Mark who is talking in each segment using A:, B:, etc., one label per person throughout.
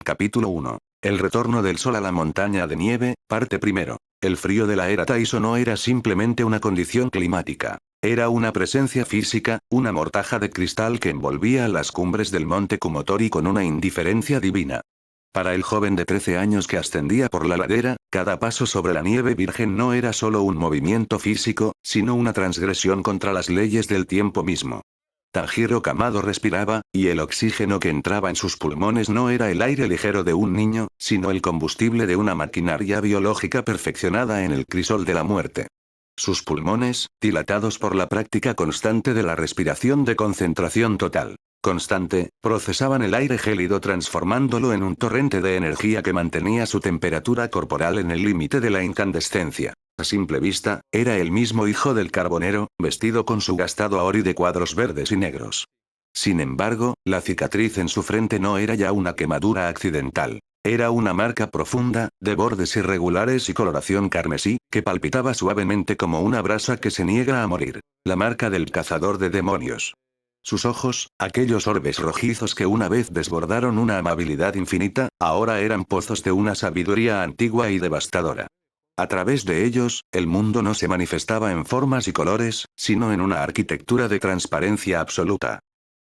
A: Capítulo 1. El retorno del sol a la montaña de nieve, parte primero. El frío de la era Taiso no era simplemente una condición climática. Era una presencia física, una mortaja de cristal que envolvía a las cumbres del monte Kumotori con una indiferencia divina. Para el joven de 13 años que ascendía por la ladera, cada paso sobre la nieve virgen no era solo un movimiento físico, sino una transgresión contra las leyes del tiempo mismo. Tanjiro Kamado respiraba, y el oxígeno que entraba en sus pulmones no era el aire ligero de un niño, sino el combustible de una maquinaria biológica perfeccionada en el crisol de la muerte. Sus pulmones, dilatados por la práctica constante de la respiración de concentración total, constante, procesaban el aire gélido transformándolo en un torrente de energía que mantenía su temperatura corporal en el límite de la incandescencia. A simple vista, era el mismo hijo del carbonero, vestido con su gastado aori de cuadros verdes y negros. Sin embargo, la cicatriz en su frente no era ya una quemadura accidental. Era una marca profunda, de bordes irregulares y coloración carmesí, que palpitaba suavemente como una brasa que se niega a morir. La marca del cazador de demonios. Sus ojos, aquellos orbes rojizos que una vez desbordaron una amabilidad infinita, ahora eran pozos de una sabiduría antigua y devastadora. A través de ellos, el mundo no se manifestaba en formas y colores, sino en una arquitectura de transparencia absoluta.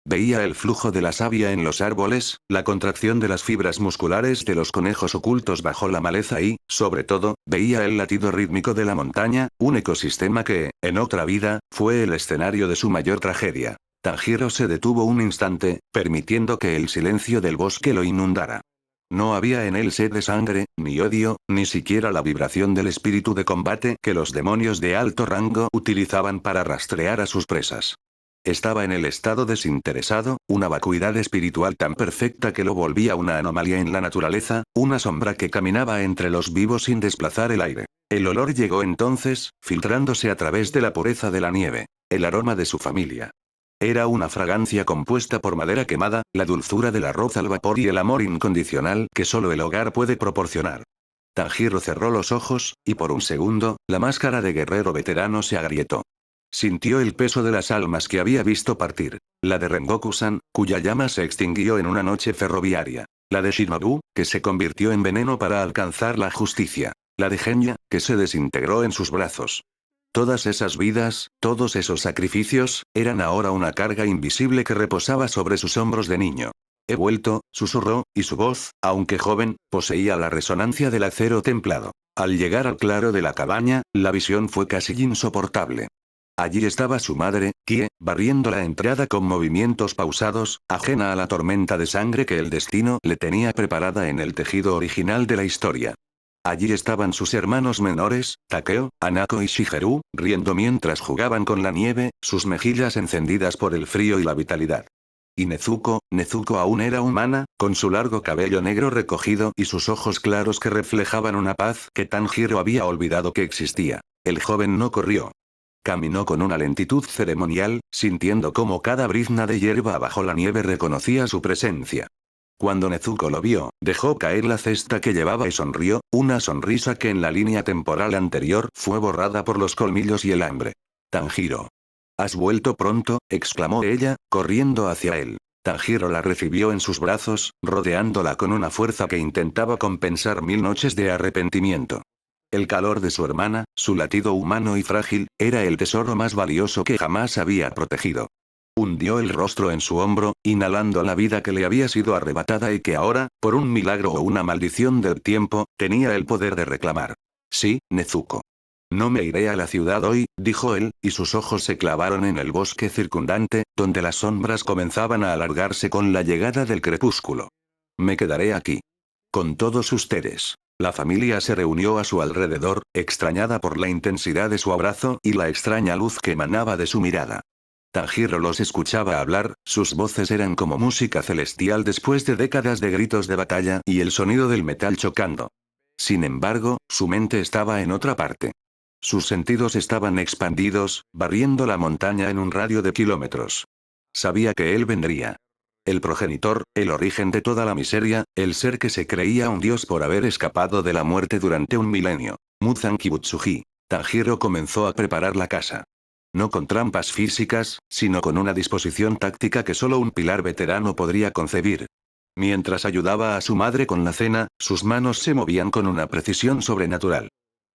A: Veía el flujo de la savia en los árboles, la contracción de las fibras musculares de los conejos ocultos bajo la maleza y, sobre todo, veía el latido rítmico de la montaña, un ecosistema que, en otra vida, fue el escenario de su mayor tragedia. Tanjiro se detuvo un instante, permitiendo que el silencio del bosque lo inundara. No había en él sed de sangre, ni odio, ni siquiera la vibración del espíritu de combate que los demonios de alto rango utilizaban para rastrear a sus presas. Estaba en el estado desinteresado, una vacuidad espiritual tan perfecta que lo volvía una anomalía en la naturaleza, una sombra que caminaba entre los vivos sin desplazar el aire. El olor llegó entonces, filtrándose a través de la pureza de la nieve. El aroma de su familia. Era una fragancia compuesta por madera quemada, la dulzura del arroz al vapor y el amor incondicional que solo el hogar puede proporcionar. Tanjiro cerró los ojos, y por un segundo, la máscara de guerrero veterano se agrietó. Sintió el peso de las almas que había visto partir. La de Rengoku-san, cuya llama se extinguió en una noche ferroviaria. La de Shinobu, que se convirtió en veneno para alcanzar la justicia. La de Genya, que se desintegró en sus brazos. Todas esas vidas, todos esos sacrificios, eran ahora una carga invisible que reposaba sobre sus hombros de niño. He vuelto, susurró, y su voz, aunque joven, poseía la resonancia del acero templado. Al llegar al claro de la cabaña, la visión fue casi insoportable. Allí estaba su madre, Kie, barriendo la entrada con movimientos pausados, ajena a la tormenta de sangre que el destino le tenía preparada en el tejido original de la historia. Allí estaban sus hermanos menores, Takeo, Hanako y Shigeru, riendo mientras jugaban con la nieve, sus mejillas encendidas por el frío y la vitalidad. Y Nezuko aún era humana, con su largo cabello negro recogido y sus ojos claros que reflejaban una paz que Tanjiro había olvidado que existía. El joven no corrió. Caminó con una lentitud ceremonial, sintiendo cómo cada brizna de hierba bajo la nieve reconocía su presencia. Cuando Nezuko lo vio, dejó caer la cesta que llevaba y sonrió, una sonrisa que en la línea temporal anterior fue borrada por los colmillos y el hambre. Tanjiro. ¿Has vuelto pronto?, exclamó ella, corriendo hacia él. Tanjiro la recibió en sus brazos, rodeándola con una fuerza que intentaba compensar 1000 noches de arrepentimiento. El calor de su hermana, su latido humano y frágil, era el tesoro más valioso que jamás había protegido. Hundió el rostro en su hombro, inhalando la vida que le había sido arrebatada y que ahora, por un milagro o una maldición del tiempo, tenía el poder de reclamar. Sí, Nezuko. No me iré a la ciudad hoy, dijo él, y sus ojos se clavaron en el bosque circundante, donde las sombras comenzaban a alargarse con la llegada del crepúsculo. Me quedaré aquí. Con todos ustedes. La familia se reunió a su alrededor, extrañada por la intensidad de su abrazo y la extraña luz que emanaba de su mirada. Tanjiro los escuchaba hablar, sus voces eran como música celestial después de décadas de gritos de batalla y el sonido del metal chocando. Sin embargo, su mente estaba en otra parte. Sus sentidos estaban expandidos, barriendo la montaña en un radio de kilómetros. Sabía que él vendría. El progenitor, el origen de toda la miseria, el ser que se creía un dios por haber escapado de la muerte durante un milenio. Muzan Kibutsuji. Tanjiro comenzó a preparar la casa. No con trampas físicas, sino con una disposición táctica que solo un pilar veterano podría concebir. Mientras ayudaba a su madre con la cena, sus manos se movían con una precisión sobrenatural.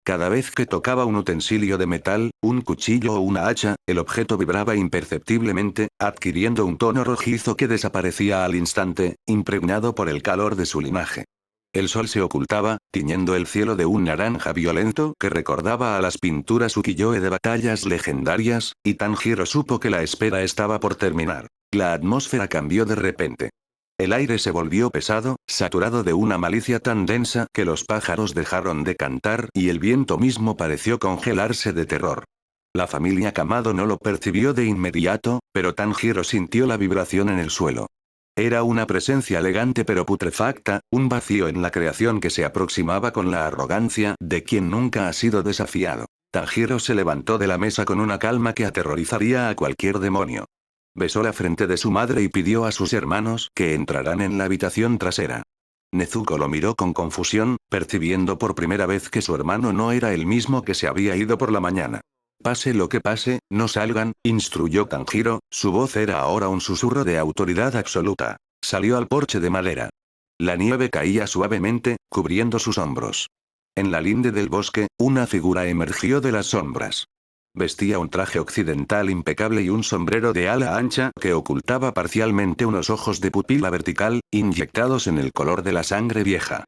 A: Cada vez que tocaba un utensilio de metal, un cuchillo o una hacha, el objeto vibraba imperceptiblemente, adquiriendo un tono rojizo que desaparecía al instante, impregnado por el calor de su linaje. El sol se ocultaba, tiñendo el cielo de un naranja violento que recordaba a las pinturas ukiyo-e de batallas legendarias, y Tanjiro supo que la espera estaba por terminar. La atmósfera cambió de repente. El aire se volvió pesado, saturado de una malicia tan densa que los pájaros dejaron de cantar y el viento mismo pareció congelarse de terror. La familia Kamado no lo percibió de inmediato, pero Tanjiro sintió la vibración en el suelo. Era una presencia elegante pero putrefacta, un vacío en la creación que se aproximaba con la arrogancia de quien nunca ha sido desafiado. Tanjiro se levantó de la mesa con una calma que aterrorizaría a cualquier demonio. Besó la frente de su madre y pidió a sus hermanos que entraran en la habitación trasera. Nezuko lo miró con confusión, percibiendo por primera vez que su hermano no era el mismo que se había ido por la mañana. Pase lo que pase, no salgan, instruyó Tanjiro, su voz era ahora un susurro de autoridad absoluta. Salió al porche de madera. La nieve caía suavemente, cubriendo sus hombros. En la linde del bosque, una figura emergió de las sombras. Vestía un traje occidental impecable y un sombrero de ala ancha que ocultaba parcialmente unos ojos de pupila vertical, inyectados en el color de la sangre vieja.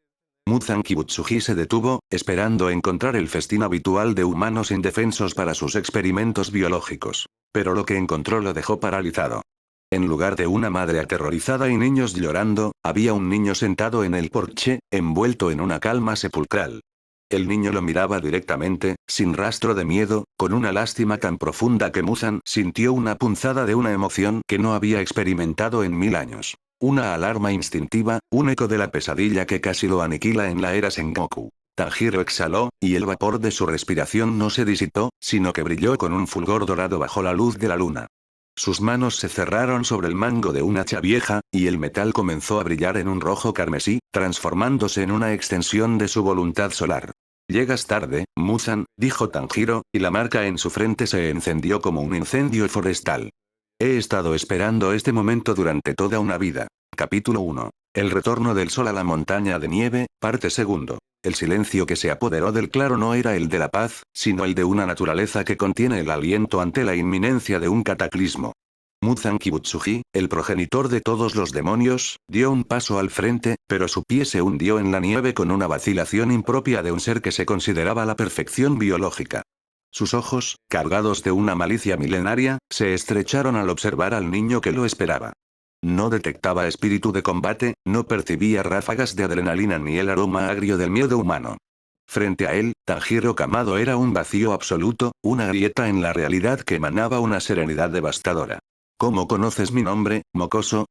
A: Muzan Kibutsuji se detuvo, esperando encontrar el festín habitual de humanos indefensos para sus experimentos biológicos. Pero lo que encontró lo dejó paralizado. En lugar de una madre aterrorizada y niños llorando, había un niño sentado en el porche, envuelto en una calma sepulcral. El niño lo miraba directamente, sin rastro de miedo, con una lástima tan profunda que Muzan sintió una punzada de una emoción que no había experimentado en 1000 años. Una alarma instintiva, un eco de la pesadilla que casi lo aniquila en la era Sengoku. Tanjiro exhaló, y el vapor de su respiración no se disipó, sino que brilló con un fulgor dorado bajo la luz de la luna. Sus manos se cerraron sobre el mango de un hacha vieja, y el metal comenzó a brillar en un rojo carmesí, transformándose en una extensión de su voluntad solar. Llegas tarde, Muzan, dijo Tanjiro, y la marca en su frente se encendió como un incendio forestal. He estado esperando este momento durante toda una vida. Capítulo 1. El retorno del sol a la montaña de nieve, parte segundo. El silencio que se apoderó del claro no era el de la paz, sino el de una naturaleza que contiene el aliento ante la inminencia de un cataclismo. Muzan Kibutsuji, el progenitor de todos los demonios, dio un paso al frente, pero su pie se hundió en la nieve con una vacilación impropia de un ser que se consideraba la perfección biológica. Sus ojos, cargados de una malicia milenaria, se estrecharon al observar al niño que lo esperaba. No detectaba espíritu de combate, no percibía ráfagas de adrenalina ni el aroma agrio del miedo humano. Frente a él, Tanjiro Kamado era un vacío absoluto, una grieta en la realidad que emanaba una serenidad devastadora. ¿Cómo conoces mi nombre, mocoso?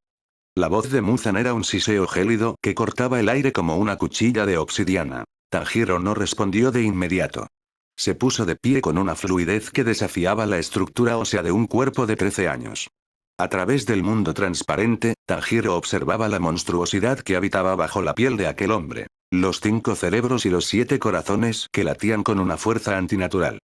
A: La voz de Muzan era un siseo gélido que cortaba el aire como una cuchilla de obsidiana. Tanjiro no respondió de inmediato. Se puso de pie con una fluidez que desafiaba la estructura ósea de un cuerpo de 13 años. A través del mundo transparente, Tanjiro observaba la monstruosidad que habitaba bajo la piel de aquel hombre. Los 5 cerebros y los 7 corazones que latían con una fuerza antinatural.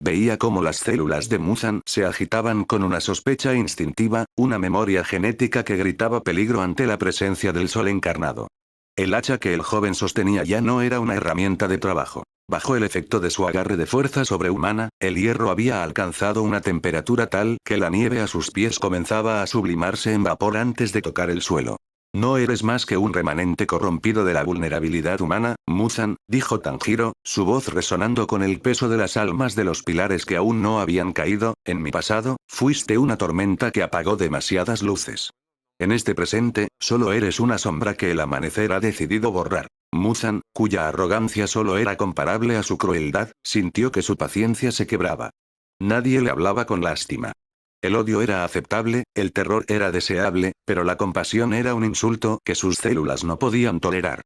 A: Veía cómo las células de Muzan se agitaban con una sospecha instintiva, una memoria genética que gritaba peligro ante la presencia del sol encarnado. El hacha que el joven sostenía ya no era una herramienta de trabajo. Bajo el efecto de su agarre de fuerza sobrehumana, el hierro había alcanzado una temperatura tal que la nieve a sus pies comenzaba a sublimarse en vapor antes de tocar el suelo. No eres más que un remanente corrompido de la vulnerabilidad humana, Muzan, dijo Tanjiro, su voz resonando con el peso de las almas de los pilares que aún no habían caído. En mi pasado, fuiste una tormenta que apagó demasiadas luces. En este presente, solo eres una sombra que el amanecer ha decidido borrar. Muzan, cuya arrogancia solo era comparable a su crueldad, sintió que su paciencia se quebraba. Nadie le hablaba con lástima. El odio era aceptable, el terror era deseable, pero la compasión era un insulto que sus células no podían tolerar.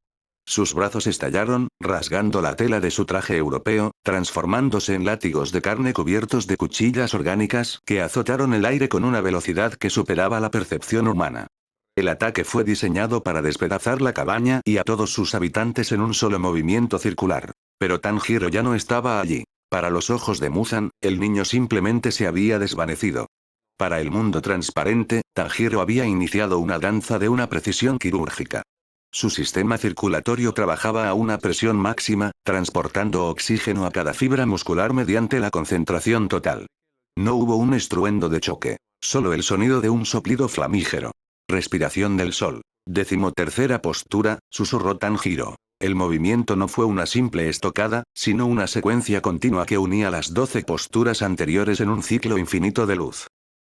A: Sus brazos estallaron, rasgando la tela de su traje europeo, transformándose en látigos de carne cubiertos de cuchillas orgánicas que azotaron el aire con una velocidad que superaba la percepción humana. El ataque fue diseñado para despedazar la cabaña y a todos sus habitantes en un solo movimiento circular. Pero Tanjiro ya no estaba allí. Para los ojos de Muzan, el niño simplemente se había desvanecido. Para el mundo transparente, Tanjiro había iniciado una danza de una precisión quirúrgica. Su sistema circulatorio trabajaba a una presión máxima, transportando oxígeno a cada fibra muscular mediante la concentración total. No hubo un estruendo de choque, solo el sonido de un soplido flamígero. Respiración del sol. 13ª postura, susurró Tanjiro. El movimiento no fue una simple estocada, sino una secuencia continua que unía las 12 posturas anteriores en un ciclo infinito de luz.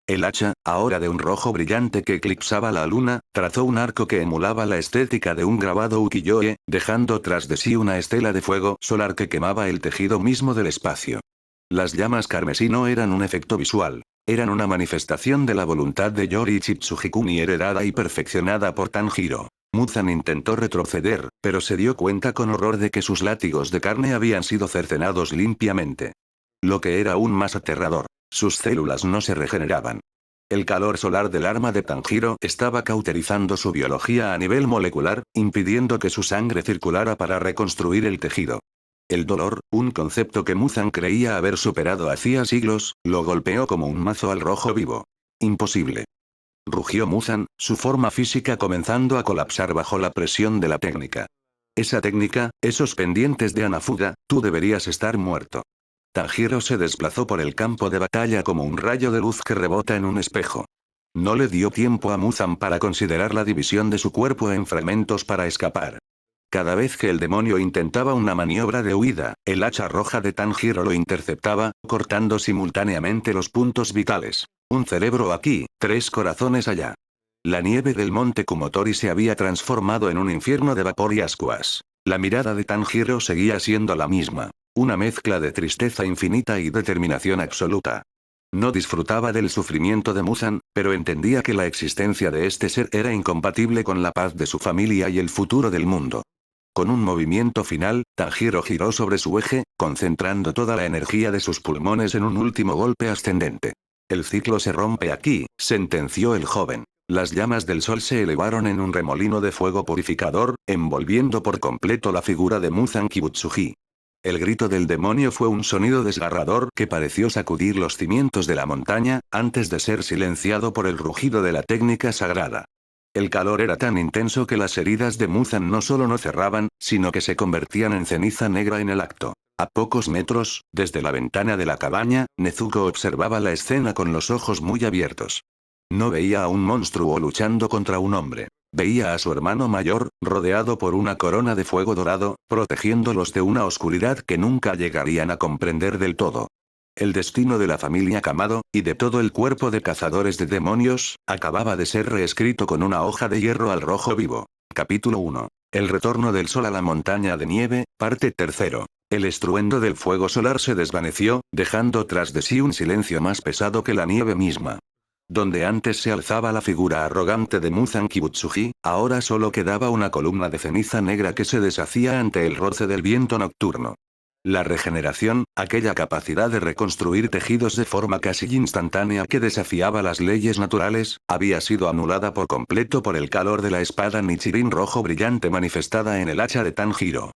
A: El hacha, ahora de un rojo brillante que eclipsaba la luna, trazó un arco que emulaba la estética de un grabado ukiyo-e, dejando tras de sí una estela de fuego solar que quemaba el tejido mismo del espacio. Las llamas carmesí no eran un efecto visual. Eran una manifestación de la voluntad de Yoriichi Tsujikuni heredada y perfeccionada por Tanjiro. Muzan intentó retroceder, pero se dio cuenta con horror de que sus látigos de carne habían sido cercenados limpiamente. Lo que era aún más aterrador. Sus células no se regeneraban. El calor solar del arma de Tanjiro estaba cauterizando su biología a nivel molecular, impidiendo que su sangre circulara para reconstruir el tejido. El dolor, un concepto que Muzan creía haber superado hacía siglos, lo golpeó como un mazo al rojo vivo. Imposible. Rugió Muzan, su forma física comenzando a colapsar bajo la presión de la técnica. Esa técnica, esos pendientes de Hanafuda, tú deberías estar muerto. Tanjiro se desplazó por el campo de batalla como un rayo de luz que rebota en un espejo. No le dio tiempo a Muzan para considerar la división de su cuerpo en fragmentos para escapar. Cada vez que el demonio intentaba una maniobra de huida, el hacha roja de Tanjiro lo interceptaba, cortando simultáneamente los puntos vitales. Un cerebro aquí, 3 corazones allá. La nieve del monte Kumotori se había transformado en un infierno de vapor y ascuas. La mirada de Tanjiro seguía siendo la misma. Una mezcla de tristeza infinita y determinación absoluta. No disfrutaba del sufrimiento de Muzan, pero entendía que la existencia de este ser era incompatible con la paz de su familia y el futuro del mundo. Con un movimiento final, Tanjiro giró sobre su eje, concentrando toda la energía de sus pulmones en un último golpe ascendente. El ciclo se rompe aquí, sentenció el joven. Las llamas del sol se elevaron en un remolino de fuego purificador, envolviendo por completo la figura de Muzan Kibutsuji. El grito del demonio fue un sonido desgarrador que pareció sacudir los cimientos de la montaña, antes de ser silenciado por el rugido de la técnica sagrada. El calor era tan intenso que las heridas de Muzan no solo no cerraban, sino que se convertían en ceniza negra en el acto. A pocos metros, desde la ventana de la cabaña, Nezuko observaba la escena con los ojos muy abiertos. No veía a un monstruo luchando contra un hombre. Veía a su hermano mayor, rodeado por una corona de fuego dorado, protegiéndolos de una oscuridad que nunca llegarían a comprender del todo. El destino de la familia Kamado, y de todo el cuerpo de cazadores de demonios, acababa de ser reescrito con una hoja de hierro al rojo vivo. Capítulo 1. El retorno del sol a la montaña de nieve, parte 3. El estruendo del fuego solar se desvaneció, dejando tras de sí un silencio más pesado que la nieve misma. Donde antes se alzaba la figura arrogante de Muzan Kibutsuji, ahora solo quedaba una columna de ceniza negra que se deshacía ante el roce del viento nocturno. La regeneración, aquella capacidad de reconstruir tejidos de forma casi instantánea que desafiaba las leyes naturales, había sido anulada por completo por el calor de la espada Nichirin rojo brillante manifestada en el hacha de Tanjiro.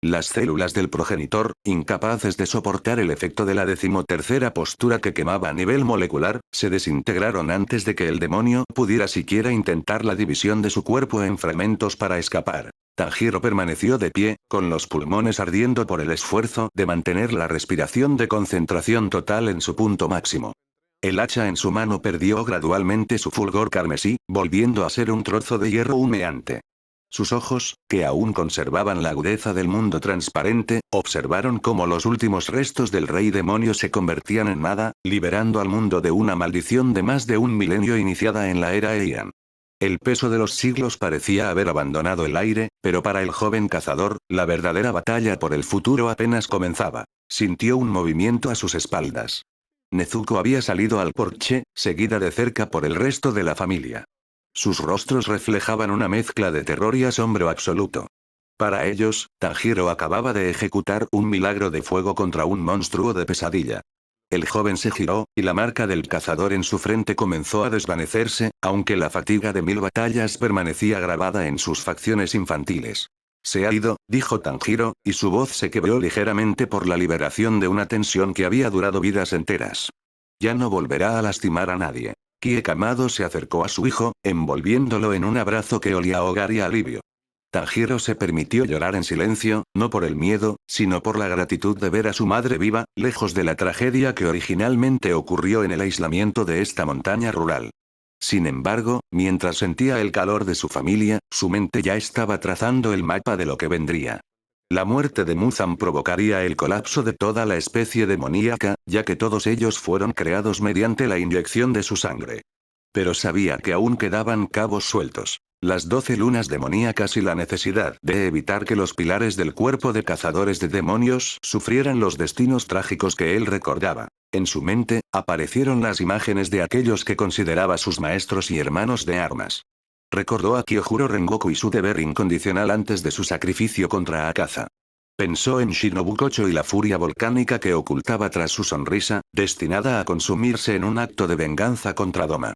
A: Las células del progenitor, incapaces de soportar el efecto de la 13ª postura que quemaba a nivel molecular, se desintegraron antes de que el demonio pudiera siquiera intentar la división de su cuerpo en fragmentos para escapar. Tanjiro permaneció de pie, con los pulmones ardiendo por el esfuerzo de mantener la respiración de concentración total en su punto máximo. El hacha en su mano perdió gradualmente su fulgor carmesí, volviendo a ser un trozo de hierro humeante. Sus ojos, que aún conservaban la agudeza del mundo transparente, observaron cómo los últimos restos del rey demonio se convertían en nada, liberando al mundo de una maldición de más de un milenio iniciada en la era Heian. El peso de los siglos parecía haber abandonado el aire, pero para el joven cazador, la verdadera batalla por el futuro apenas comenzaba. Sintió un movimiento a sus espaldas. Nezuko había salido al porche, seguida de cerca por el resto de la familia. Sus rostros reflejaban una mezcla de terror y asombro absoluto. Para ellos, Tanjiro acababa de ejecutar un milagro de fuego contra un monstruo de pesadilla. El joven se giró, y la marca del cazador en su frente comenzó a desvanecerse, aunque la fatiga de 1000 batallas permanecía grabada en sus facciones infantiles. Se ha ido, dijo Tanjiro, y su voz se quebró ligeramente por la liberación de una tensión que había durado vidas enteras. Ya no volverá a lastimar a nadie. Kie Kamado se acercó a su hijo, envolviéndolo en un abrazo que olía a hogar y alivio. Tanjiro se permitió llorar en silencio, no por el miedo, sino por la gratitud de ver a su madre viva, lejos de la tragedia que originalmente ocurrió en el aislamiento de esta montaña rural. Sin embargo, mientras sentía el calor de su familia, su mente ya estaba trazando el mapa de lo que vendría. La muerte de Muzan provocaría el colapso de toda la especie demoníaca, ya que todos ellos fueron creados mediante la inyección de su sangre. Pero sabía que aún quedaban cabos sueltos. Las 12 lunas demoníacas y la necesidad de evitar que los pilares del cuerpo de cazadores de demonios sufrieran los destinos trágicos que él recordaba. En su mente, aparecieron las imágenes de aquellos que consideraba sus maestros y hermanos de armas. Recordó a Kyojuro Rengoku y su deber incondicional antes de su sacrificio contra Akaza. Pensó en Shinobu Kocho y la furia volcánica que ocultaba tras su sonrisa, destinada a consumirse en un acto de venganza contra Doma.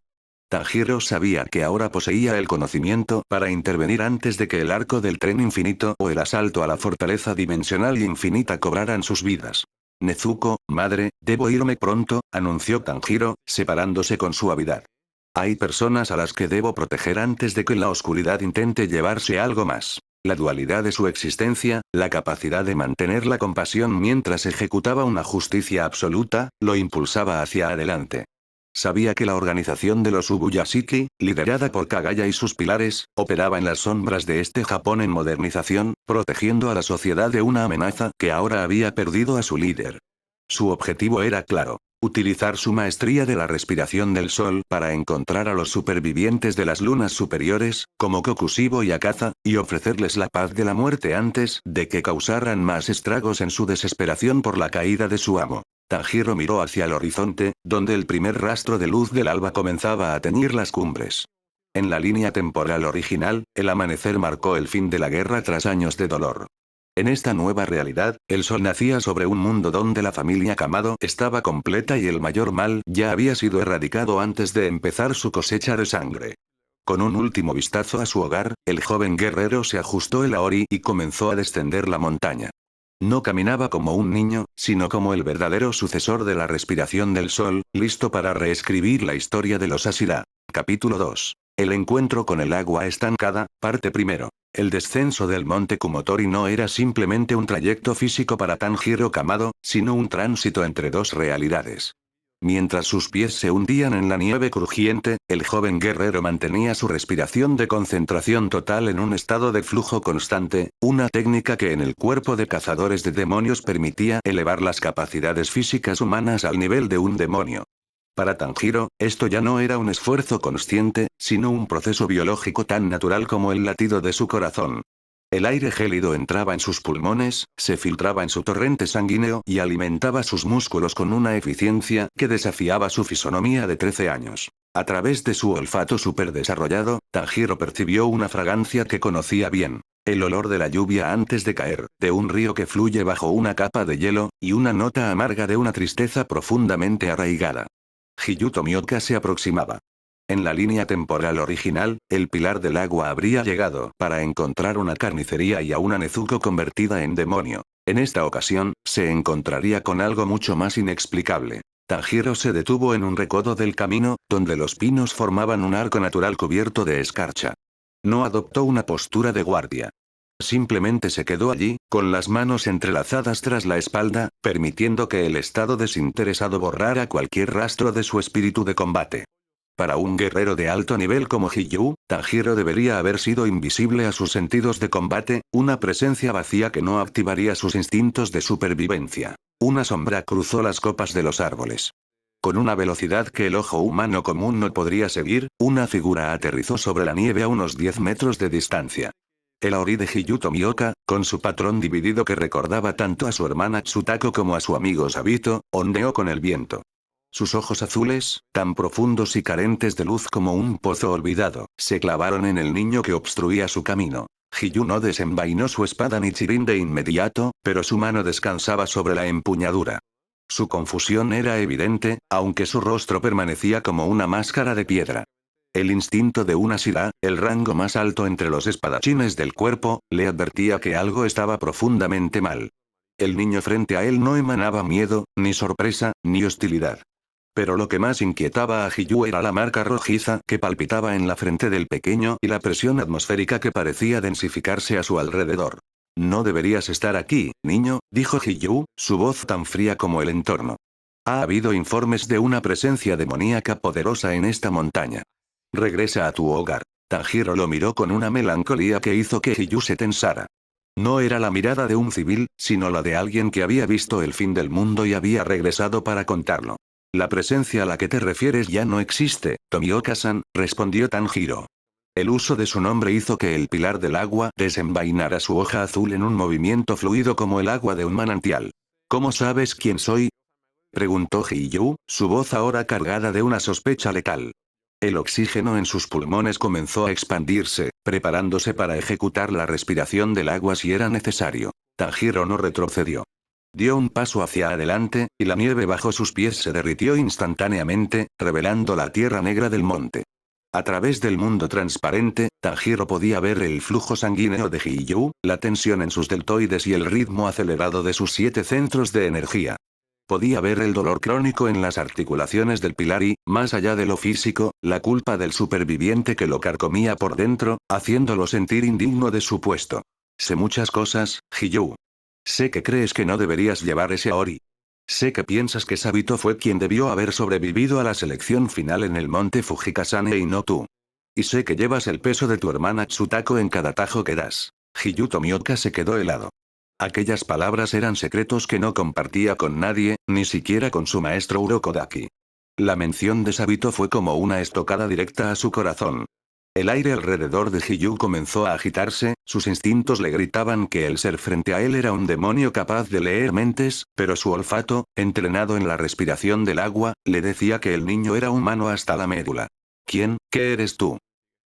A: Tanjiro sabía que ahora poseía el conocimiento para intervenir antes de que el arco del tren infinito o el asalto a la fortaleza dimensional y infinita cobraran sus vidas. Nezuko, madre, debo irme pronto, anunció Tanjiro, separándose con suavidad. Hay personas a las que debo proteger antes de que la oscuridad intente llevarse algo más. La dualidad de su existencia, la capacidad de mantener la compasión mientras ejecutaba una justicia absoluta, lo impulsaba hacia adelante. Sabía que la organización de los Ubuyashiki, liderada por Kagaya y sus pilares, operaba en las sombras de este Japón en modernización, protegiendo a la sociedad de una amenaza que ahora había perdido a su líder. Su objetivo era claro: utilizar su maestría de la respiración del sol para encontrar a los supervivientes de las lunas superiores, como Kokushibo y Akaza, y ofrecerles la paz de la muerte antes de que causaran más estragos en su desesperación por la caída de su amo. Tanjiro miró hacia el horizonte, donde el primer rastro de luz del alba comenzaba a teñir las cumbres. En la línea temporal original, el amanecer marcó el fin de la guerra tras años de dolor. En esta nueva realidad, el sol nacía sobre un mundo donde la familia Kamado estaba completa y el mayor mal ya había sido erradicado antes de empezar su cosecha de sangre. Con un último vistazo a su hogar, el joven guerrero se ajustó el aori y comenzó a descender la montaña. No caminaba como un niño, sino como el verdadero sucesor de la respiración del sol, listo para reescribir la historia de los Ashira. Capítulo 2. El encuentro con el agua estancada, parte primero. El descenso del monte Kumotori no era simplemente un trayecto físico para Tanjiro Kamado, sino un tránsito entre dos realidades. Mientras sus pies se hundían en la nieve crujiente, el joven guerrero mantenía su respiración de concentración total en un estado de flujo constante, una técnica que en el cuerpo de cazadores de demonios permitía elevar las capacidades físicas humanas al nivel de un demonio. Para Tanjiro, esto ya no era un esfuerzo consciente, sino un proceso biológico tan natural como el latido de su corazón. El aire gélido entraba en sus pulmones, se filtraba en su torrente sanguíneo y alimentaba sus músculos con una eficiencia que desafiaba su fisonomía de 13 años. A través de su olfato superdesarrollado, Tanjiro percibió una fragancia que conocía bien. El olor de la lluvia antes de caer, de un río que fluye bajo una capa de hielo, y una nota amarga de una tristeza profundamente arraigada. Hiyu Tomioka se aproximaba. En la línea temporal original, el pilar del agua habría llegado para encontrar una carnicería y a una Nezuko convertida en demonio. En esta ocasión, se encontraría con algo mucho más inexplicable. Tanjiro se detuvo en un recodo del camino, donde los pinos formaban un arco natural cubierto de escarcha. No adoptó una postura de guardia. Simplemente se quedó allí, con las manos entrelazadas tras la espalda, permitiendo que el estado desinteresado borrara cualquier rastro de su espíritu de combate. Para un guerrero de alto nivel como Hiyu, Tanjiro debería haber sido invisible a sus sentidos de combate, una presencia vacía que no activaría sus instintos de supervivencia. Una sombra cruzó las copas de los árboles. Con una velocidad que el ojo humano común no podría seguir, una figura aterrizó sobre la nieve a unos 10 metros de distancia. El aori de Hiyu Tomioka, con su patrón dividido que recordaba tanto a su hermana Tsutako como a su amigo Sabito, ondeó con el viento. Sus ojos azules, tan profundos y carentes de luz como un pozo olvidado, se clavaron en el niño que obstruía su camino. Hiyu no desenvainó su espada Nichirin de inmediato, pero su mano descansaba sobre la empuñadura. Su confusión era evidente, aunque su rostro permanecía como una máscara de piedra. El instinto de una Ashira, el rango más alto entre los espadachines del cuerpo, le advertía que algo estaba profundamente mal. El niño frente a él no emanaba miedo, ni sorpresa, ni hostilidad. Pero lo que más inquietaba a Hiyu era la marca rojiza que palpitaba en la frente del pequeño y la presión atmosférica que parecía densificarse a su alrededor. No deberías estar aquí, niño, dijo Hiyu, su voz tan fría como el entorno. Ha habido informes de una presencia demoníaca poderosa en esta montaña. Regresa a tu hogar. Tanjiro lo miró con una melancolía que hizo que Hiyu se tensara. No era la mirada de un civil, sino la de alguien que había visto el fin del mundo y había regresado para contarlo. La presencia a la que te refieres ya no existe, Tomioka-san, respondió Tanjiro. El uso de su nombre hizo que el pilar del agua desenvainara su hoja azul en un movimiento fluido como el agua de un manantial. ¿Cómo sabes quién soy? Preguntó Hiyu, su voz ahora cargada de una sospecha letal. El oxígeno en sus pulmones comenzó a expandirse, preparándose para ejecutar la respiración del agua si era necesario. Tanjiro no retrocedió. Dio un paso hacia adelante, y la nieve bajo sus pies se derritió instantáneamente, revelando la tierra negra del monte. A través del mundo transparente, Tanjiro podía ver el flujo sanguíneo de Hiyu, la tensión en sus deltoides y el ritmo acelerado de sus 7 centros de energía. Podía ver el dolor crónico en las articulaciones del pilar y, más allá de lo físico, la culpa del superviviente que lo carcomía por dentro, haciéndolo sentir indigno de su puesto. Sé muchas cosas, Hiyu. Sé que crees que no deberías llevar ese Aori. Sé que piensas que Sabito fue quien debió haber sobrevivido a la selección final en el monte Fujikasane y no tú. Y sé que llevas el peso de tu hermana Tsutako en cada tajo que das. Hiyu Tomioka se quedó helado. Aquellas palabras eran secretos que no compartía con nadie, ni siquiera con su maestro Urokodaki. La mención de Sabito fue como una estocada directa a su corazón. El aire alrededor de Hiyu comenzó a agitarse, sus instintos le gritaban que el ser frente a él era un demonio capaz de leer mentes, pero su olfato, entrenado en la respiración del agua, le decía que el niño era humano hasta la médula. ¿Quién, qué eres tú?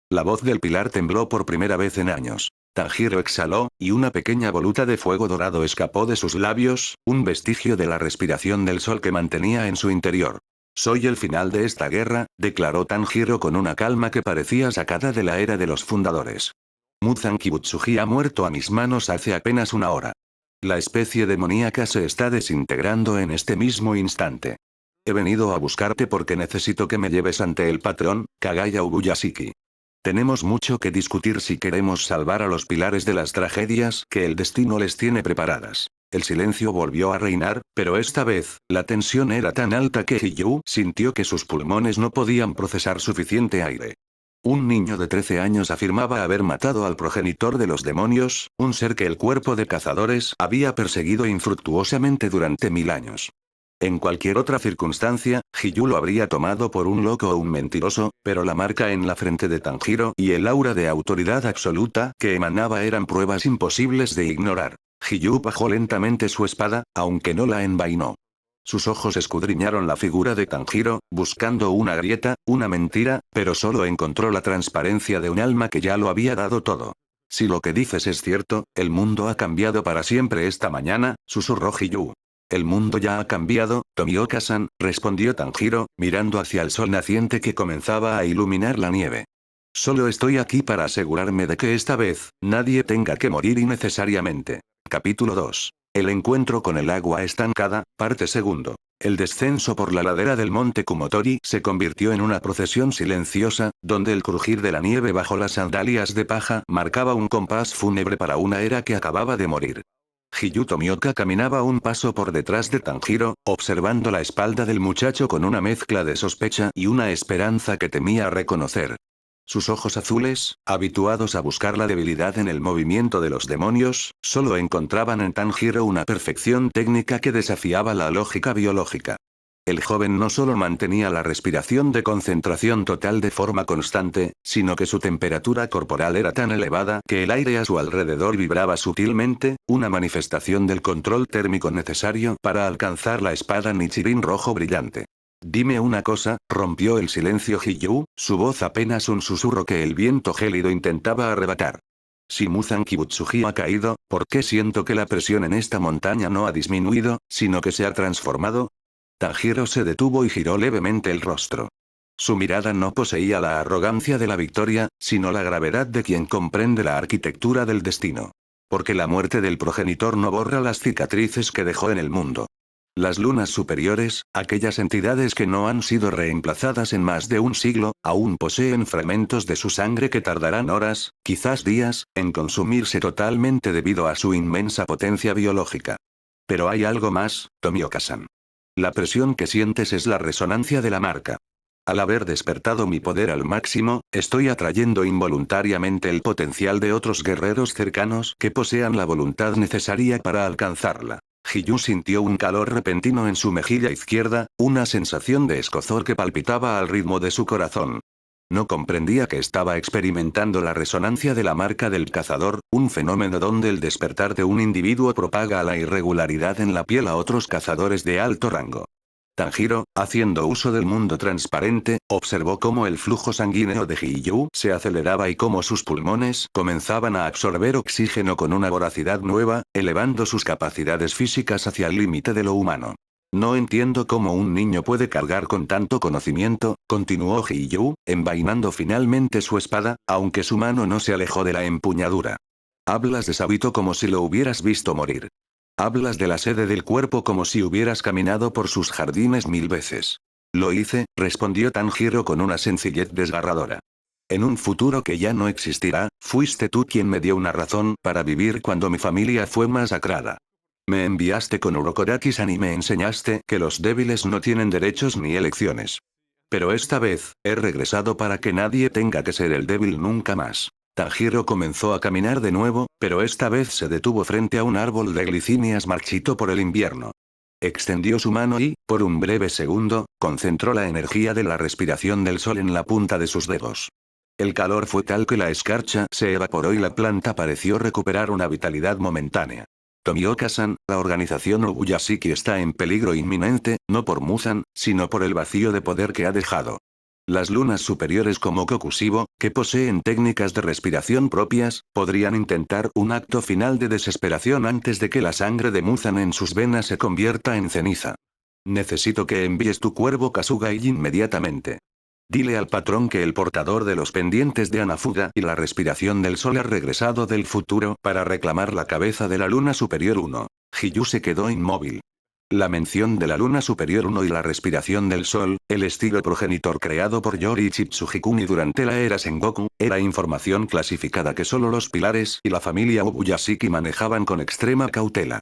A: La voz del pilar tembló por primera vez en años. Tanjiro exhaló, y una pequeña voluta de fuego dorado escapó de sus labios, un vestigio de la respiración del sol que mantenía en su interior. Soy el final de esta guerra, declaró Tanjiro con una calma que parecía sacada de la era de los fundadores. Muzan Kibutsuji ha muerto a mis manos hace apenas una hora. La especie demoníaca se está desintegrando en este mismo instante. He venido a buscarte porque necesito que me lleves ante el patrón, Kagaya Ubuyashiki. Tenemos mucho que discutir si queremos salvar a los pilares de las tragedias que el destino les tiene preparadas. El silencio volvió a reinar, pero esta vez, la tensión era tan alta que Hiyu sintió que sus pulmones no podían procesar suficiente aire. Un niño de 13 años afirmaba haber matado al progenitor de los demonios, un ser que el cuerpo de cazadores había perseguido infructuosamente durante 1000 años. En cualquier otra circunstancia, Hiyu lo habría tomado por un loco o un mentiroso, pero la marca en la frente de Tanjiro y el aura de autoridad absoluta que emanaba eran pruebas imposibles de ignorar. Hiyu bajó lentamente su espada, aunque no la envainó. Sus ojos escudriñaron la figura de Tanjiro, buscando una grieta, una mentira, pero solo encontró la transparencia de un alma que ya lo había dado todo. Si lo que dices es cierto, el mundo ha cambiado para siempre esta mañana, susurró Hiyu. El mundo ya ha cambiado, Tomioka-san, respondió Tanjiro, mirando hacia el sol naciente que comenzaba a iluminar la nieve. Solo estoy aquí para asegurarme de que esta vez, nadie tenga que morir innecesariamente. Capítulo 2. El encuentro con el agua estancada, parte segundo. El descenso por la ladera del monte Kumotori se convirtió en una procesión silenciosa, donde el crujir de la nieve bajo las sandalias de paja marcaba un compás fúnebre para una era que acababa de morir. Hiyu Tomioka caminaba un paso por detrás de Tanjiro, observando la espalda del muchacho con una mezcla de sospecha y una esperanza que temía reconocer. Sus ojos azules, habituados a buscar la debilidad en el movimiento de los demonios, solo encontraban en Tanjiro una perfección técnica que desafiaba la lógica biológica. El joven no solo mantenía la respiración de concentración total de forma constante, sino que su temperatura corporal era tan elevada que el aire a su alrededor vibraba sutilmente, una manifestación del control térmico necesario para alcanzar la espada Nichirin rojo brillante. Dime una cosa, rompió el silencio Hiyu, su voz apenas un susurro que el viento gélido intentaba arrebatar. Si Muzan Kibutsuji ha caído, ¿por qué siento que la presión en esta montaña no ha disminuido, sino que se ha transformado? Tanjiro se detuvo y giró levemente el rostro. Su mirada no poseía la arrogancia de la victoria, sino la gravedad de quien comprende la arquitectura del destino. Porque la muerte del progenitor no borra las cicatrices que dejó en el mundo. Las lunas superiores, aquellas entidades que no han sido reemplazadas en más de un siglo, aún poseen fragmentos de su sangre que tardarán horas, quizás días, en consumirse totalmente debido a su inmensa potencia biológica. Pero hay algo más, Tomioka-san. La presión que sientes es la resonancia de la marca. Al haber despertado mi poder al máximo, estoy atrayendo involuntariamente el potencial de otros guerreros cercanos que posean la voluntad necesaria para alcanzarla. Hiyu sintió un calor repentino en su mejilla izquierda, una sensación de escozor que palpitaba al ritmo de su corazón. No comprendía que estaba experimentando la resonancia de la marca del cazador, un fenómeno donde el despertar de un individuo propaga la irregularidad en la piel a otros cazadores de alto rango. Tanjiro, haciendo uso del mundo transparente, observó cómo el flujo sanguíneo de Hiyu se aceleraba y cómo sus pulmones comenzaban a absorber oxígeno con una voracidad nueva, elevando sus capacidades físicas hacia el límite de lo humano. No entiendo cómo un niño puede cargar con tanto conocimiento, continuó Hiyu, envainando finalmente su espada, aunque su mano no se alejó de la empuñadura. Hablas de Sabito como si lo hubieras visto morir. Hablas de la sede del cuerpo como si hubieras caminado por sus jardines 1000 veces. Lo hice, respondió Tanjiro con una sencillez desgarradora. En un futuro que ya no existirá, fuiste tú quien me dio una razón para vivir cuando mi familia fue masacrada. Me enviaste con Urokodaki-san y me enseñaste que los débiles no tienen derechos ni elecciones. Pero esta vez, he regresado para que nadie tenga que ser el débil nunca más. Tanjiro comenzó a caminar de nuevo, pero esta vez se detuvo frente a un árbol de glicinias marchito por el invierno. Extendió su mano y, por un breve segundo, concentró la energía de la respiración del sol en la punta de sus dedos. El calor fue tal que la escarcha se evaporó y la planta pareció recuperar una vitalidad momentánea. Tomioka-san, la organización Ubuyashiki está en peligro inminente, no por Muzan, sino por el vacío de poder que ha dejado. Las lunas superiores como Kokushibo, que poseen técnicas de respiración propias, podrían intentar un acto final de desesperación antes de que la sangre de Muzan en sus venas se convierta en ceniza. Necesito que envíes tu cuervo Kasuga inmediatamente. Dile al patrón que el portador de los pendientes de Hanafuda y la respiración del sol ha regresado del futuro para reclamar la cabeza de la luna superior 1. Hiyu se quedó inmóvil. La mención de la luna superior 1 y la respiración del sol, el estilo progenitor creado por Yoriichi Tsujikuni durante la era Sengoku, era información clasificada que solo los pilares y la familia Ubuyashiki manejaban con extrema cautela.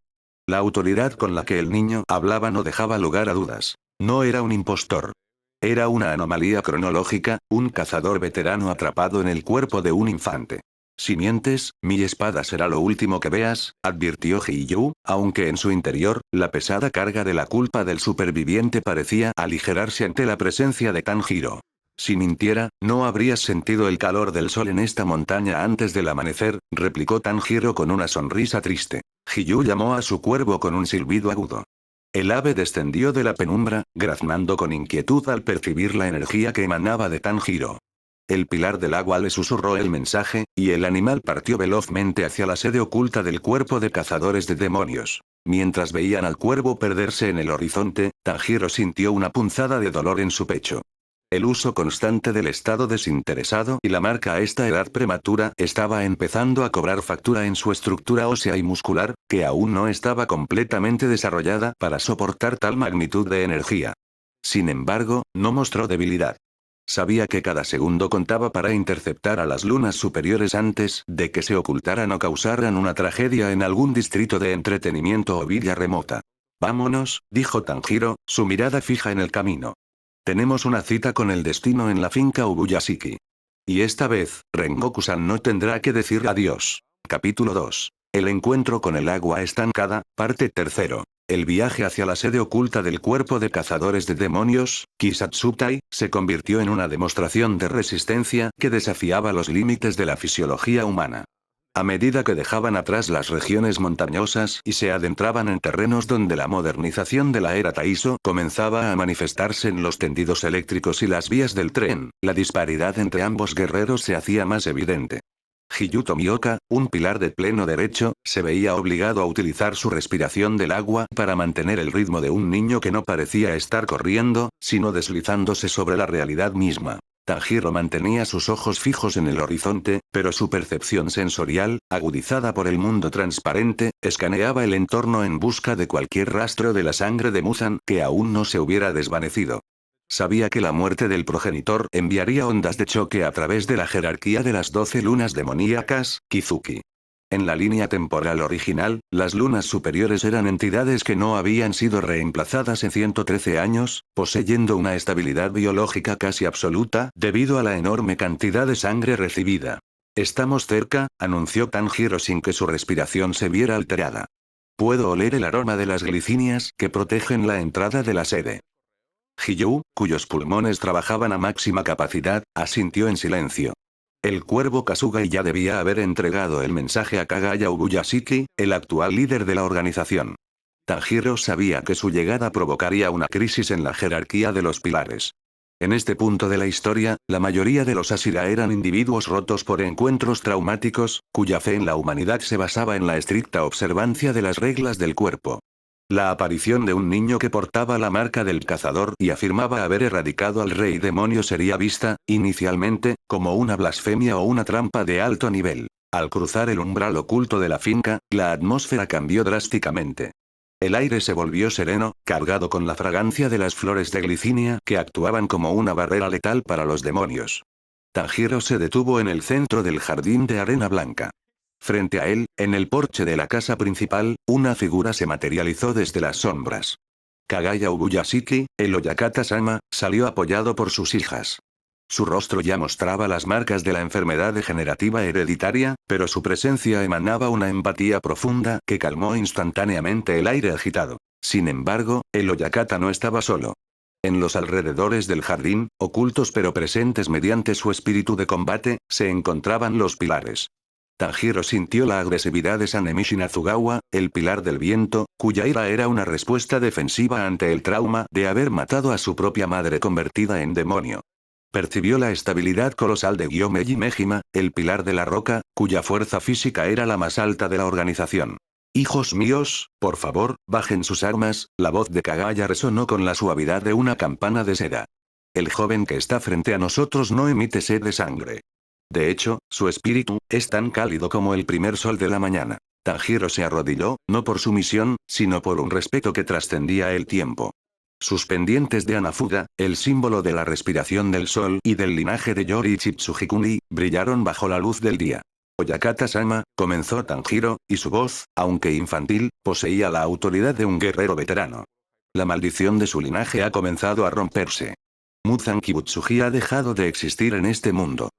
A: La autoridad con la que el niño hablaba no dejaba lugar a dudas. No era un impostor. Era una anomalía cronológica, un cazador veterano atrapado en el cuerpo de un infante. Si mientes, mi espada será lo último que veas, advirtió Hiyu, aunque en su interior, la pesada carga de la culpa del superviviente parecía aligerarse ante la presencia de Tanjiro. Si mintiera, no habrías sentido el calor del sol en esta montaña antes del amanecer, replicó Tanjiro con una sonrisa triste. Hiyu llamó a su cuervo con un silbido agudo. El ave descendió de la penumbra, graznando con inquietud al percibir la energía que emanaba de Tanjiro. El pilar del agua le susurró el mensaje, y el animal partió velozmente hacia la sede oculta del cuerpo de cazadores de demonios. Mientras veían al cuervo perderse en el horizonte, Tanjiro sintió una punzada de dolor en su pecho. El uso constante del estado desinteresado y la marca a esta edad prematura estaba empezando a cobrar factura en su estructura ósea y muscular, que aún no estaba completamente desarrollada para soportar tal magnitud de energía. Sin embargo, no mostró debilidad. Sabía que cada segundo contaba para interceptar a las lunas superiores antes de que se ocultaran o causaran una tragedia en algún distrito de entretenimiento o villa remota. Vámonos, dijo Tanjiro, su mirada fija en el camino. Tenemos una cita con el destino en la finca Ubuyashiki. Y esta vez, Rengoku-san no tendrá que decir adiós. Capítulo 2. El encuentro con el agua estancada, parte 3. El viaje hacia la sede oculta del cuerpo de cazadores de demonios, Kisatsutai, se convirtió en una demostración de resistencia que desafiaba los límites de la fisiología humana. A medida que dejaban atrás las regiones montañosas y se adentraban en terrenos donde la modernización de la era Taiso comenzaba a manifestarse en los tendidos eléctricos y las vías del tren, la disparidad entre ambos guerreros se hacía más evidente. Hiyu Tomioka, un pilar de pleno derecho, se veía obligado a utilizar su respiración del agua para mantener el ritmo de un niño que no parecía estar corriendo, sino deslizándose sobre la realidad misma. Tanjiro mantenía sus ojos fijos en el horizonte, pero su percepción sensorial, agudizada por el mundo transparente, escaneaba el entorno en busca de cualquier rastro de la sangre de Muzan que aún no se hubiera desvanecido. Sabía que la muerte del progenitor enviaría ondas de choque a través de la jerarquía de las 12 lunas demoníacas, Kizuki. En la línea temporal original, las lunas superiores eran entidades que no habían sido reemplazadas en 113 años, poseyendo una estabilidad biológica casi absoluta debido a la enorme cantidad de sangre recibida. Estamos cerca, anunció Tanjiro sin que su respiración se viera alterada. Puedo oler el aroma de las glicinias que protegen la entrada de la sede. Hiyou, cuyos pulmones trabajaban a máxima capacidad, asintió en silencio. El cuervo Kasugai ya debía haber entregado el mensaje a Kagaya Ubuyashiki, el actual líder de la organización. Tanjiro sabía que su llegada provocaría una crisis en la jerarquía de los pilares. En este punto de la historia, la mayoría de los Ashira eran individuos rotos por encuentros traumáticos, cuya fe en la humanidad se basaba en la estricta observancia de las reglas del cuerpo. La aparición de un niño que portaba la marca del cazador y afirmaba haber erradicado al rey demonio sería vista, inicialmente, como una blasfemia o una trampa de alto nivel. Al cruzar el umbral oculto de la finca, la atmósfera cambió drásticamente. El aire se volvió sereno, cargado con la fragancia de las flores de glicinia que actuaban como una barrera letal para los demonios. Tanjiro se detuvo en el centro del jardín de arena blanca. Frente a él, en el porche de la casa principal, una figura se materializó desde las sombras. Kagaya Ubuyashiki, el Oyakata-sama, salió apoyado por sus hijas. Su rostro ya mostraba las marcas de la enfermedad degenerativa hereditaria, pero su presencia emanaba una empatía profunda que calmó instantáneamente el aire agitado. Sin embargo, el Oyakata no estaba solo. En los alrededores del jardín, ocultos pero presentes mediante su espíritu de combate, se encontraban los pilares. Tanjiro sintió la agresividad de Sanemichi Natsugawa, el pilar del viento, cuya ira era una respuesta defensiva ante el trauma de haber matado a su propia madre convertida en demonio. Percibió la estabilidad colosal de Gyomeji Mejima, el pilar de la roca, cuya fuerza física era la más alta de la organización. Hijos míos, por favor, bajen sus armas, la voz de Kagaya resonó con la suavidad de una campana de seda. El joven que está frente a nosotros no emite sed de sangre. De hecho, su espíritu es tan cálido como el primer sol de la mañana. Tanjiro se arrodilló, no por su misión, sino por un respeto que trascendía el tiempo. Sus pendientes de Hanafuda, el símbolo de la respiración del sol y del linaje de Yoriichi Tsujikuni, brillaron bajo la luz del día. Oyakata-sama, comenzó Tanjiro, y su voz, aunque infantil, poseía la autoridad de un guerrero veterano. La maldición de su linaje ha comenzado a romperse. Muzan Kibutsuji ha dejado de existir en este mundo.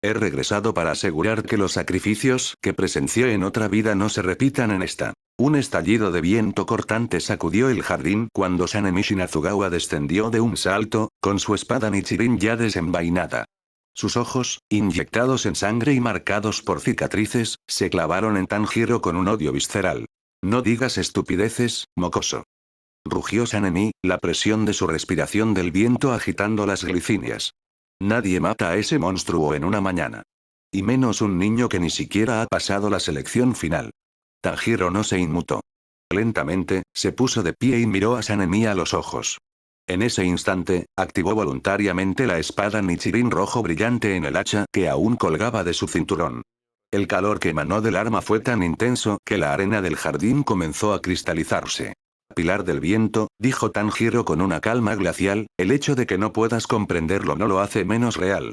A: He regresado para asegurar que los sacrificios que presencié en otra vida no se repitan en esta. Un estallido de viento cortante sacudió el jardín cuando Sanemichi Natsugawa descendió de un salto, con su espada Nichirin ya desenvainada. Sus ojos, inyectados en sangre y marcados por cicatrices, se clavaron en Tanjiro con un odio visceral. No digas estupideces, mocoso. Rugió Sanemi, la presión de su respiración del viento agitando las glicinias. Nadie mata a ese monstruo en una mañana. Y menos un niño que ni siquiera ha pasado la selección final. Tanjiro no se inmutó. Lentamente, se puso de pie y miró a Sanemi a los ojos. En ese instante, activó voluntariamente la espada Nichirin rojo brillante en el hacha que aún colgaba de su cinturón. El calor que emanó del arma fue tan intenso que la arena del jardín comenzó a cristalizarse. Pilar del viento, dijo Tanjiro con una calma glacial, el hecho de que no puedas comprenderlo no lo hace menos real.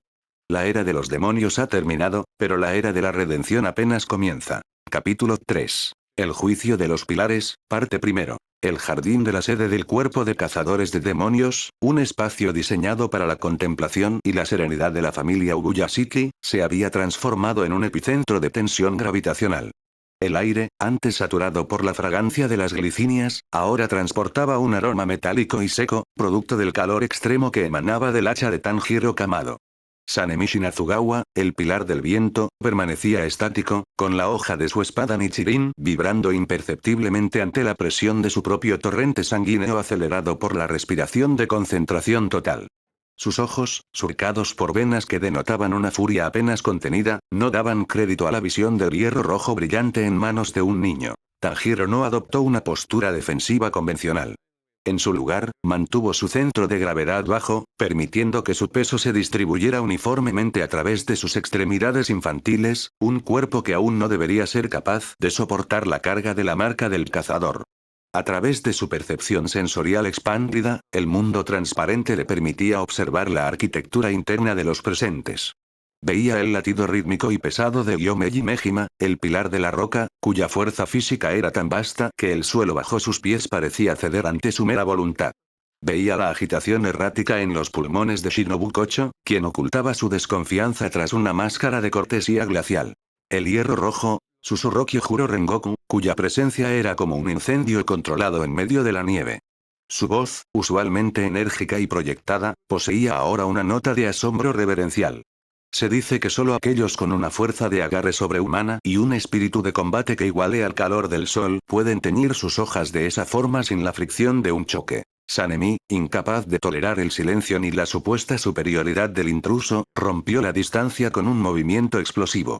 A: La era de los demonios ha terminado, pero la era de la redención apenas comienza. Capítulo 3. El juicio de los pilares, parte primero. El jardín de la sede del cuerpo de cazadores de demonios, un espacio diseñado para la contemplación y la serenidad de la familia Ubuyashiki, se había transformado en un epicentro de tensión gravitacional. El aire, antes saturado por la fragancia de las glicinias, ahora transportaba un aroma metálico y seco, producto del calor extremo que emanaba del hacha de Tanjiro Kamado. Sanemichi Natsugawa, el pilar del viento, permanecía estático, con la hoja de su espada Nichirin vibrando imperceptiblemente ante la presión de su propio torrente sanguíneo acelerado por la respiración de concentración total. Sus ojos, surcados por venas que denotaban una furia apenas contenida, no daban crédito a la visión del hierro rojo brillante en manos de un niño. Tanjiro no adoptó una postura defensiva convencional. En su lugar, mantuvo su centro de gravedad bajo, permitiendo que su peso se distribuyera uniformemente a través de sus extremidades infantiles, un cuerpo que aún no debería ser capaz de soportar la carga de la marca del cazador. A través de su percepción sensorial expandida, el mundo transparente le permitía observar la arquitectura interna de los presentes. Veía el latido rítmico y pesado de Yomeji Mejima, el pilar de la roca, cuya fuerza física era tan vasta que el suelo bajo sus pies parecía ceder ante su mera voluntad. Veía la agitación errática en los pulmones de Shinobu Kocho, quien ocultaba su desconfianza tras una máscara de cortesía glacial. El hierro rojo, susurró Kyojuro Rengoku, cuya presencia era como un incendio controlado en medio de la nieve. Su voz, usualmente enérgica y proyectada, poseía ahora una nota de asombro reverencial. Se dice que solo aquellos con una fuerza de agarre sobrehumana y un espíritu de combate que iguale al calor del sol pueden teñir sus hojas de esa forma sin la fricción de un choque. Sanemi, incapaz de tolerar el silencio ni la supuesta superioridad del intruso, rompió la distancia con un movimiento explosivo.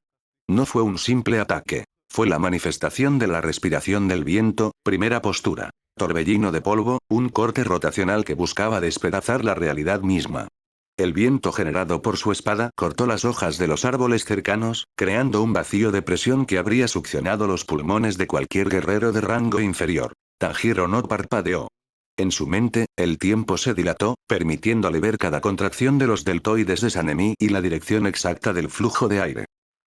A: No fue un simple ataque. Fue la manifestación de la respiración del viento, primera postura. Torbellino de polvo, un corte rotacional que buscaba despedazar la realidad misma. El viento generado por su espada cortó las hojas de los árboles cercanos, creando un vacío de presión que habría succionado los pulmones de cualquier guerrero de rango inferior. Tanjiro no parpadeó. En su mente, el tiempo se dilató, permitiéndole ver cada contracción de los deltoides de Sanemi y la dirección exacta del flujo de aire.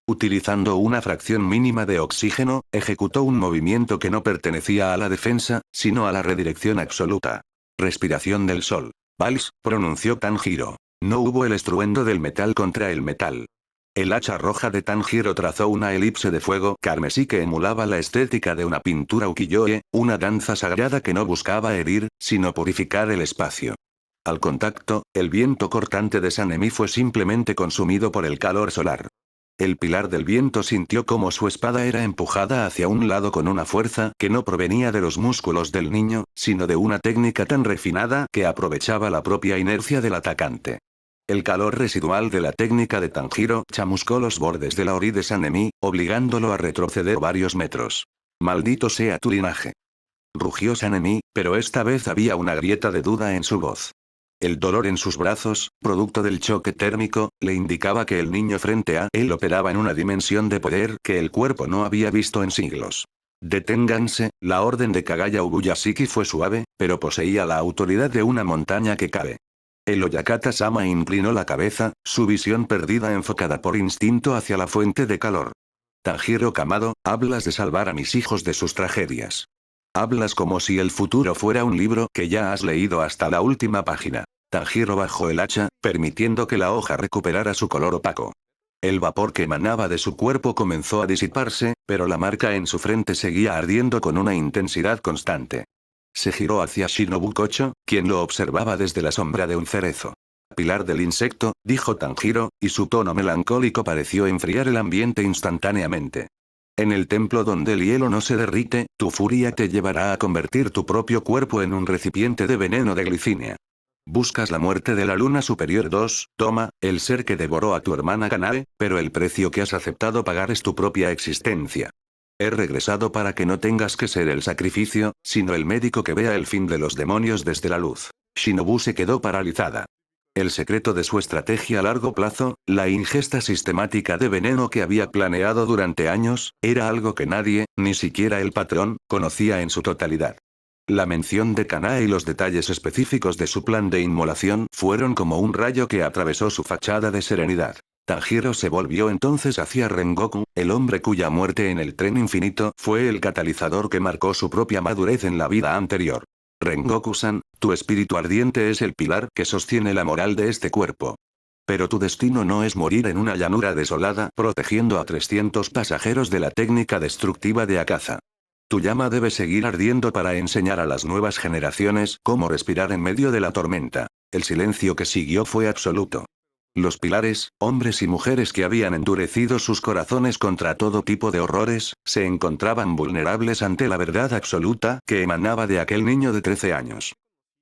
A: Utilizando una fracción mínima de oxígeno, ejecutó un movimiento que no pertenecía a la defensa, sino a la redirección absoluta. Respiración del sol. Vals, pronunció Tanjiro. No hubo el estruendo del metal contra el metal. El hacha roja de Tanjiro trazó una elipse de fuego carmesí que emulaba la estética de una pintura ukiyo-e, una danza sagrada que no buscaba herir, sino purificar el espacio. Al contacto, el viento cortante de Sanemi fue simplemente consumido por el calor solar. El pilar del viento sintió como su espada era empujada hacia un lado con una fuerza que no provenía de los músculos del niño, sino de una técnica tan refinada que aprovechaba la propia inercia del atacante. El calor residual de la técnica de Tanjiro chamuscó los bordes de la ori de Sanemi, obligándolo a retroceder varios metros. «Maldito sea tu linaje», rugió Sanemi, pero esta vez había una grieta de duda en su voz. El dolor en sus brazos, producto del choque térmico, le indicaba que el niño frente a él operaba en una dimensión de poder que el cuerpo no había visto en siglos. «Deténganse», la orden de Kagaya Ubuyashiki fue suave, pero poseía la autoridad de una montaña que cae. El Oyakata-sama inclinó la cabeza, su visión perdida enfocada por instinto hacia la fuente de calor. «Tanjiro Kamado, hablas de salvar a mis hijos de sus tragedias. Hablas como si el futuro fuera un libro que ya has leído hasta la última página». Tanjiro bajó el hacha, permitiendo que la hoja recuperara su color opaco. El vapor que emanaba de su cuerpo comenzó a disiparse, pero la marca en su frente seguía ardiendo con una intensidad constante. Se giró hacia Shinobu Kocho, quien lo observaba desde la sombra de un cerezo. «Pilar del insecto», dijo Tanjiro, y su tono melancólico pareció enfriar el ambiente instantáneamente. «En el templo donde el hielo no se derrite, tu furia te llevará a convertir tu propio cuerpo en un recipiente de veneno de glicina. Buscas la muerte de la luna superior 2, toma, el ser que devoró a tu hermana Kanae, pero el precio que has aceptado pagar es tu propia existencia. He regresado para que no tengas que ser el sacrificio, sino el médico que vea el fin de los demonios desde la luz». Shinobu se quedó paralizada. El secreto de su estrategia a largo plazo, la ingesta sistemática de veneno que había planeado durante años, era algo que nadie, ni siquiera el patrón, conocía en su totalidad. La mención de Kanae y los detalles específicos de su plan de inmolación fueron como un rayo que atravesó su fachada de serenidad. Tanjiro se volvió entonces hacia Rengoku, el hombre cuya muerte en el tren infinito fue el catalizador que marcó su propia madurez en la vida anterior. «Rengoku-san, tu espíritu ardiente es el pilar que sostiene la moral de este cuerpo. Pero tu destino no es morir en una llanura desolada protegiendo a 300 pasajeros de la técnica destructiva de Akaza. Tu llama debe seguir ardiendo para enseñar a las nuevas generaciones cómo respirar en medio de la tormenta». El silencio que siguió fue absoluto. Los pilares, hombres y mujeres que habían endurecido sus corazones contra todo tipo de horrores, se encontraban vulnerables ante la verdad absoluta que emanaba de aquel niño de 13 años.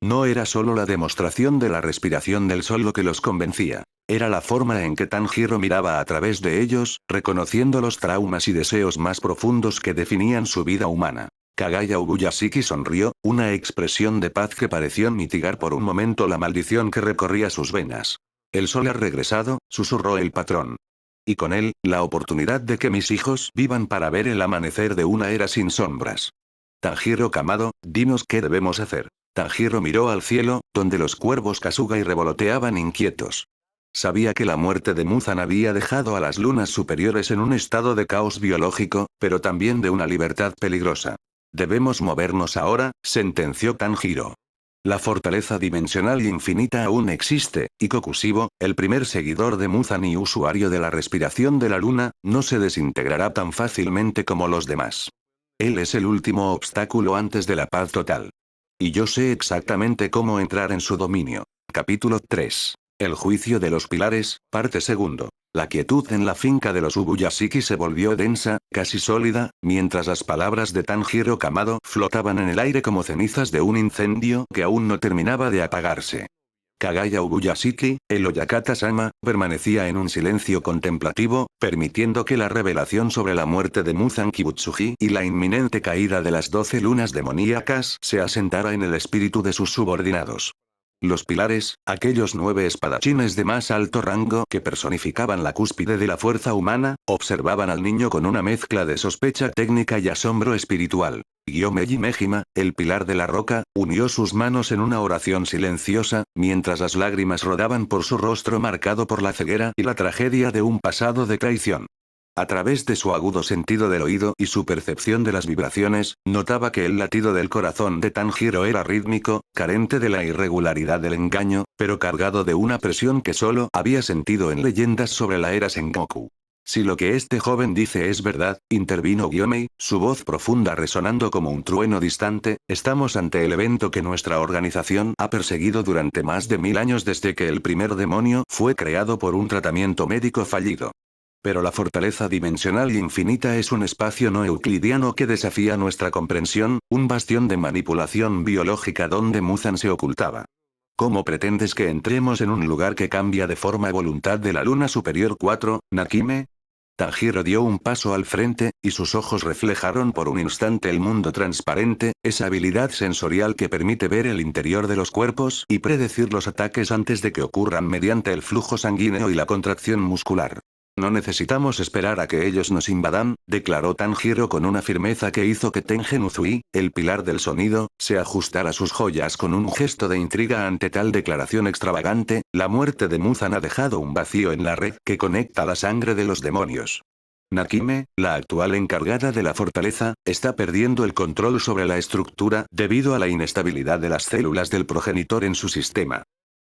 A: No era solo la demostración de la respiración del sol lo que los convencía. Era la forma en que Tanjiro miraba a través de ellos, reconociendo los traumas y deseos más profundos que definían su vida humana. Kagaya Ubuyashiki sonrió, una expresión de paz que pareció mitigar por un momento la maldición que recorría sus venas. El sol ha regresado, susurró el patrón. Y con él, la oportunidad de que mis hijos vivan para ver el amanecer de una era sin sombras. Tanjiro Kamado, dinos qué debemos hacer. Tanjiro miró al cielo, donde los cuervos Kasuga revoloteaban inquietos. Sabía que la muerte de Muzan había dejado a las lunas superiores en un estado de caos biológico, pero también de una libertad peligrosa. Debemos movernos ahora, sentenció Tanjiro. La fortaleza dimensional infinita aún existe, y Kokushibo, el primer seguidor de Muzan y usuario de la respiración de la luna, no se desintegrará tan fácilmente como los demás. Él es el último obstáculo antes de la paz total. Y yo sé exactamente cómo entrar en su dominio. Capítulo 3. El juicio de los pilares, parte segundo. La quietud en la finca de los Ubuyashiki se volvió densa, casi sólida, mientras las palabras de Tanjiro Kamado flotaban en el aire como cenizas de un incendio que aún no terminaba de apagarse. Kagaya Ubuyashiki, el Oyakata-sama, permanecía en un silencio contemplativo, permitiendo que la revelación sobre la muerte de Muzan Kibutsuji y la inminente caída de las 12 lunas demoníacas se asentara en el espíritu de sus subordinados. Los pilares, aquellos 9 espadachines de más alto rango que personificaban la cúspide de la fuerza humana, observaban al niño con una mezcla de sospecha técnica y asombro espiritual. Gyomeji Mejima, el pilar de la roca, unió sus manos en una oración silenciosa, mientras las lágrimas rodaban por su rostro marcado por la ceguera y la tragedia de un pasado de traición. A través de su agudo sentido del oído y su percepción de las vibraciones, notaba que el latido del corazón de Tanjiro era rítmico, carente de la irregularidad del engaño, pero cargado de una presión que solo había sentido en leyendas sobre la era Sengoku. Si lo que este joven dice es verdad, intervino Gyomei, su voz profunda resonando como un trueno distante, estamos ante el evento que nuestra organización ha perseguido durante más de 1000 años desde que el primer demonio fue creado por un tratamiento médico fallido. Pero la fortaleza dimensional infinita es un espacio no euclidiano que desafía nuestra comprensión, un bastión de manipulación biológica donde Muzan se ocultaba. ¿Cómo pretendes que entremos en un lugar que cambia de forma a voluntad de la luna superior 4, Nakime? Tanjiro dio un paso al frente, y sus ojos reflejaron por un instante el mundo transparente, esa habilidad sensorial que permite ver el interior de los cuerpos y predecir los ataques antes de que ocurran mediante el flujo sanguíneo y la contracción muscular. No necesitamos esperar a que ellos nos invadan, declaró Tanjiro con una firmeza que hizo que Tengen Uzui, el pilar del sonido, se ajustara sus joyas con un gesto de intriga ante tal declaración extravagante. La muerte de Muzan ha dejado un vacío en la red que conecta la sangre de los demonios. Nakime, la actual encargada de la fortaleza, está perdiendo el control sobre la estructura debido a la inestabilidad de las células del progenitor en su sistema.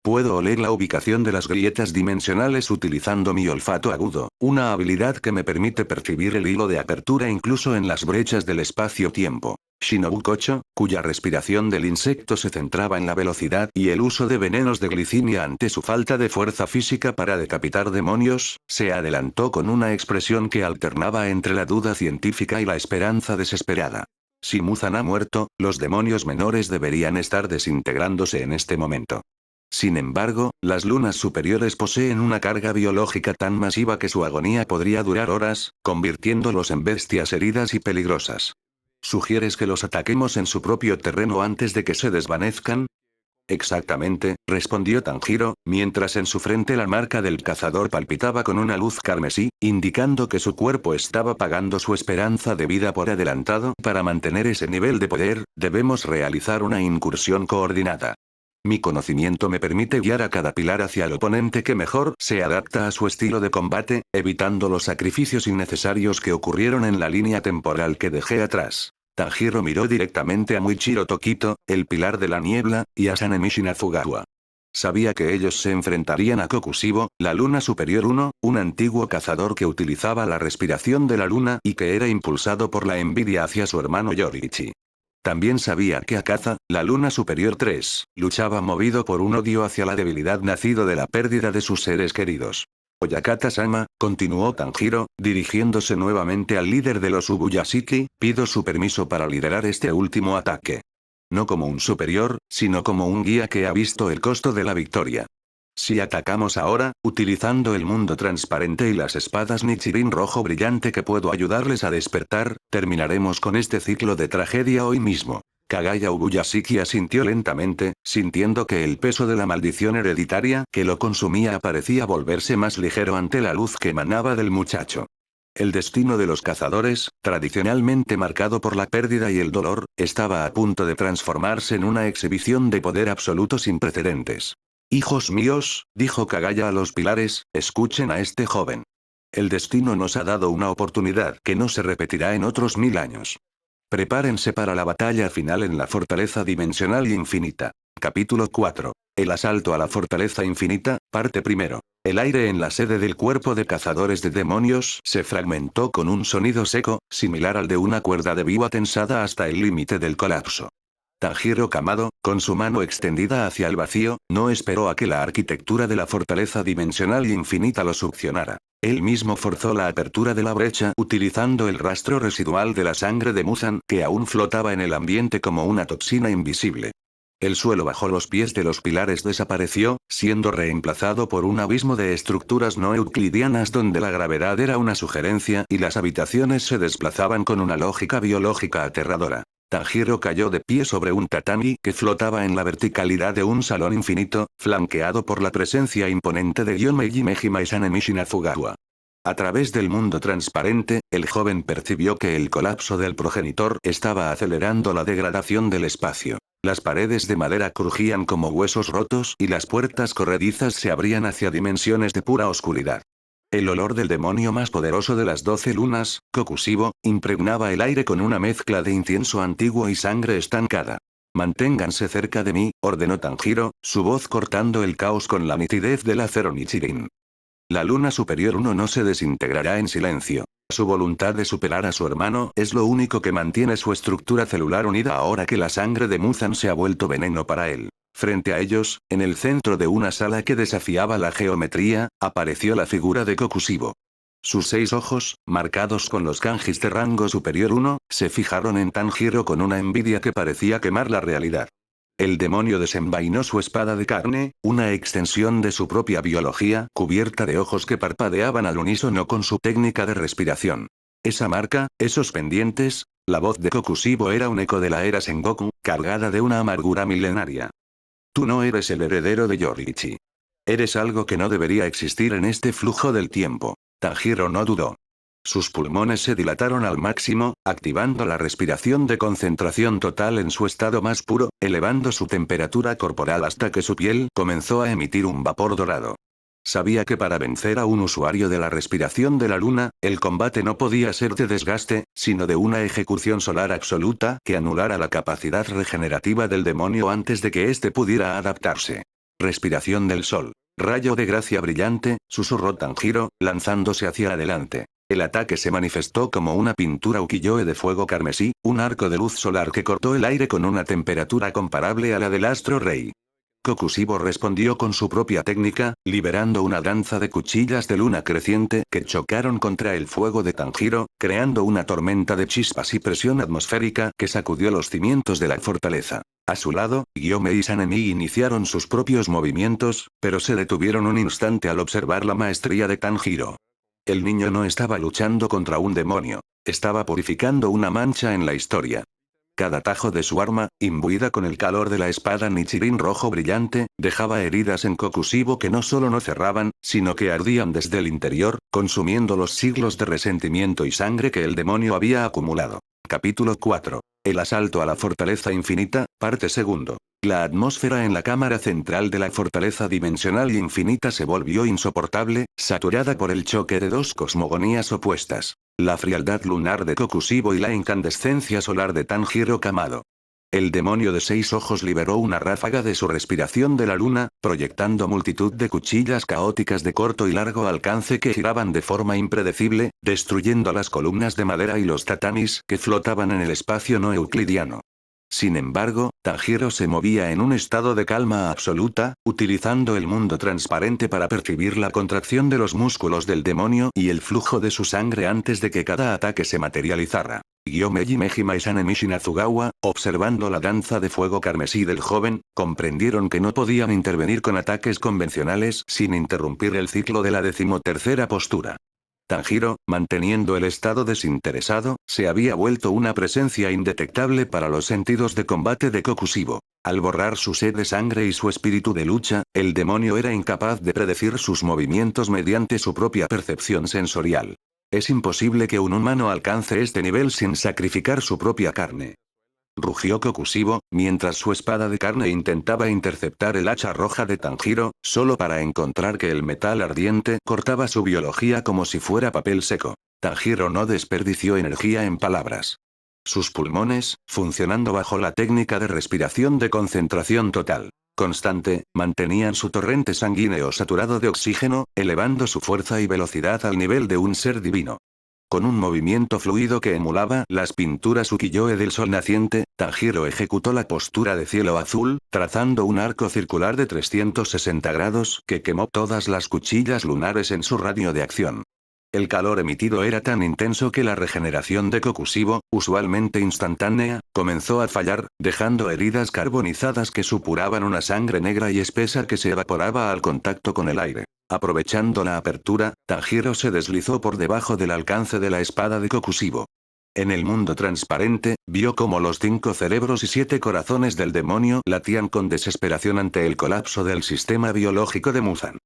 A: Puedo oler la ubicación de las grietas dimensionales utilizando mi olfato agudo, una habilidad que me permite percibir el hilo de apertura incluso en las brechas del espacio-tiempo. Shinobu Kocho, cuya respiración del insecto se centraba en la velocidad y el uso de venenos de glicinia ante su falta de fuerza física para decapitar demonios, se adelantó con una expresión que alternaba entre la duda científica y la esperanza desesperada. Si Muzan ha muerto, los demonios menores deberían estar desintegrándose en este momento. Sin embargo, las lunas superiores poseen una carga biológica tan masiva que su agonía podría durar horas, convirtiéndolos en bestias heridas y peligrosas. ¿Sugieres que los ataquemos en su propio terreno antes de que se desvanezcan? Exactamente, respondió Tanjiro, mientras en su frente la marca del cazador palpitaba con una luz carmesí, indicando que su cuerpo estaba pagando su esperanza de vida por adelantado. Para mantener ese nivel de poder, debemos realizar una incursión coordinada. Mi conocimiento me permite guiar a cada pilar hacia el oponente que mejor se adapta a su estilo de combate, evitando los sacrificios innecesarios que ocurrieron en la línea temporal que dejé atrás. Tanjiro miró directamente a Muichiro Tokito, el pilar de la niebla, y a Sanemichi Nazugawa. Sabía que ellos se enfrentarían a Kokushibo, la luna superior 1, un antiguo cazador que utilizaba la respiración de la luna y que era impulsado por la envidia hacia su hermano Yoriichi. También sabía que Akaza, la luna superior 3, luchaba movido por un odio hacia la debilidad nacido de la pérdida de sus seres queridos. Oyakata-sama, continuó Tanjiro, dirigiéndose nuevamente al líder de los Ubuyashiki, pido su permiso para liderar este último ataque. No como un superior, sino como un guía que ha visto el costo de la victoria. Si atacamos ahora, utilizando el mundo transparente y las espadas Nichirin rojo brillante que puedo ayudarles a despertar, terminaremos con este ciclo de tragedia hoy mismo. Kagaya Ubuyashiki asintió lentamente, sintiendo que el peso de la maldición hereditaria que lo consumía parecía volverse más ligero ante la luz que emanaba del muchacho. El destino de los cazadores, tradicionalmente marcado por la pérdida y el dolor, estaba a punto de transformarse en una exhibición de poder absoluto sin precedentes. Hijos míos, dijo Kagaya a los pilares, escuchen a este joven. El destino nos ha dado una oportunidad que no se repetirá en otros 1000 años. Prepárense para la batalla final en la fortaleza dimensional y infinita. Capítulo 4. El asalto a la fortaleza infinita, parte primero. El aire en la sede del cuerpo de cazadores de demonios se fragmentó con un sonido seco, similar al de una cuerda de viva tensada hasta el límite del colapso. Tanjiro Kamado, con su mano extendida hacia el vacío, no esperó a que la arquitectura de la fortaleza dimensional y infinita lo succionara. Él mismo forzó la apertura de la brecha utilizando el rastro residual de la sangre de Muzan que aún flotaba en el ambiente como una toxina invisible. El suelo bajo los pies de los pilares desapareció, siendo reemplazado por un abismo de estructuras no euclidianas donde la gravedad era una sugerencia y las habitaciones se desplazaban con una lógica biológica aterradora. Tanjiro cayó de pie sobre un tatami que flotaba en la verticalidad de un salón infinito, flanqueado por la presencia imponente de Yomeji Mejima y Sanemishi Nazugawa. A través del mundo transparente, el joven percibió que el colapso del progenitor estaba acelerando la degradación del espacio. Las paredes de madera crujían como huesos rotos y las puertas corredizas se abrían hacia dimensiones de pura oscuridad. El olor del demonio más poderoso de las 12 lunas, Kokushibo, impregnaba el aire con una mezcla de incienso antiguo y sangre estancada. Manténganse cerca de mí, ordenó Tanjiro, su voz cortando el caos con la nitidez del acero Nichirin. La luna superior 1 no se desintegrará en silencio. Su voluntad de superar a su hermano es lo único que mantiene su estructura celular unida ahora que la sangre de Muzan se ha vuelto veneno para él. Frente a ellos, en el centro de una sala que desafiaba la geometría, apareció la figura de Kokushibo. Sus 6 ojos, marcados con los kanjis de rango superior 1, se fijaron en Tanjiro con una envidia que parecía quemar la realidad. El demonio desenvainó su espada de carne, una extensión de su propia biología, cubierta de ojos que parpadeaban al unísono con su técnica de respiración. Esa marca, esos pendientes, la voz de Kokushibo era un eco de la era Sengoku, cargada de una amargura milenaria. Tú no eres el heredero de Yoriichi. Eres algo que no debería existir en este flujo del tiempo. Tanjiro no dudó. Sus pulmones se dilataron al máximo, activando la respiración de concentración total en su estado más puro, elevando su temperatura corporal hasta que su piel comenzó a emitir un vapor dorado. Sabía que para vencer a un usuario de la respiración de la luna, el combate no podía ser de desgaste, sino de una ejecución solar absoluta que anulara la capacidad regenerativa del demonio antes de que éste pudiera adaptarse. Respiración del sol. Rayo de gracia brillante, susurró Tanjiro, lanzándose hacia adelante. El ataque se manifestó como una pintura ukiyo-e de fuego carmesí, un arco de luz solar que cortó el aire con una temperatura comparable a la del astro rey. Kokushibo respondió con su propia técnica, liberando una danza de cuchillas de luna creciente que chocaron contra el fuego de Tanjiro, creando una tormenta de chispas y presión atmosférica que sacudió los cimientos de la fortaleza. A su lado, Gyome y Sanemi iniciaron sus propios movimientos, pero se detuvieron un instante al observar la maestría de Tanjiro. El niño no estaba luchando contra un demonio, estaba purificando una mancha en la historia. Cada tajo de su arma, imbuida con el calor de la espada Nichirin rojo brillante, dejaba heridas en Kokushibo que no solo no cerraban, sino que ardían desde el interior, consumiendo los siglos de resentimiento y sangre que el demonio había acumulado. Capítulo 4. El asalto a la fortaleza infinita, parte segundo. La atmósfera en la cámara central de la fortaleza dimensional y infinita se volvió insoportable, saturada por el choque de dos cosmogonías opuestas. La frialdad lunar de Kokushibo y la incandescencia solar de Tanjiro Kamado. El demonio de 6 ojos liberó una ráfaga de su respiración de la luna, proyectando multitud de cuchillas caóticas de corto y largo alcance que giraban de forma impredecible, destruyendo las columnas de madera y los tatamis que flotaban en el espacio no euclidiano. Sin embargo, Tanjiro se movía en un estado de calma absoluta, utilizando el mundo transparente para percibir la contracción de los músculos del demonio y el flujo de su sangre antes de que cada ataque se materializara. Meiji Mejima y Sanemichi Nazugawa, observando la danza de fuego carmesí del joven, comprendieron que no podían intervenir con ataques convencionales sin interrumpir el ciclo de la 13ª postura. Tanjiro, manteniendo el estado desinteresado, se había vuelto una presencia indetectable para los sentidos de combate de Kokushibo. Al borrar su sed de sangre y su espíritu de lucha, el demonio era incapaz de predecir sus movimientos mediante su propia percepción sensorial. Es imposible que un humano alcance este nivel sin sacrificar su propia carne. Rugió Kokushibo, mientras su espada de carne intentaba interceptar el hacha roja de Tanjiro, solo para encontrar que el metal ardiente cortaba su biología como si fuera papel seco. Tanjiro no desperdició energía en palabras. Sus pulmones, funcionando bajo la técnica de respiración de concentración total constante, mantenían su torrente sanguíneo saturado de oxígeno, elevando su fuerza y velocidad al nivel de un ser divino. Con un movimiento fluido que emulaba las pinturas ukiyo-e del sol naciente, Tanjiro ejecutó la postura de cielo azul, trazando un arco circular de 360 grados que quemó todas las cuchillas lunares en su radio de acción. El calor emitido era tan intenso que la regeneración de Kokushibo, usualmente instantánea, comenzó a fallar, dejando heridas carbonizadas que supuraban una sangre negra y espesa que se evaporaba al contacto con el aire. Aprovechando la apertura, Tanjiro se deslizó por debajo del alcance de la espada de Kokushibo. En el mundo transparente, vio cómo los 5 cerebros y 7 corazones del demonio latían con desesperación ante el colapso del sistema biológico de Muzan.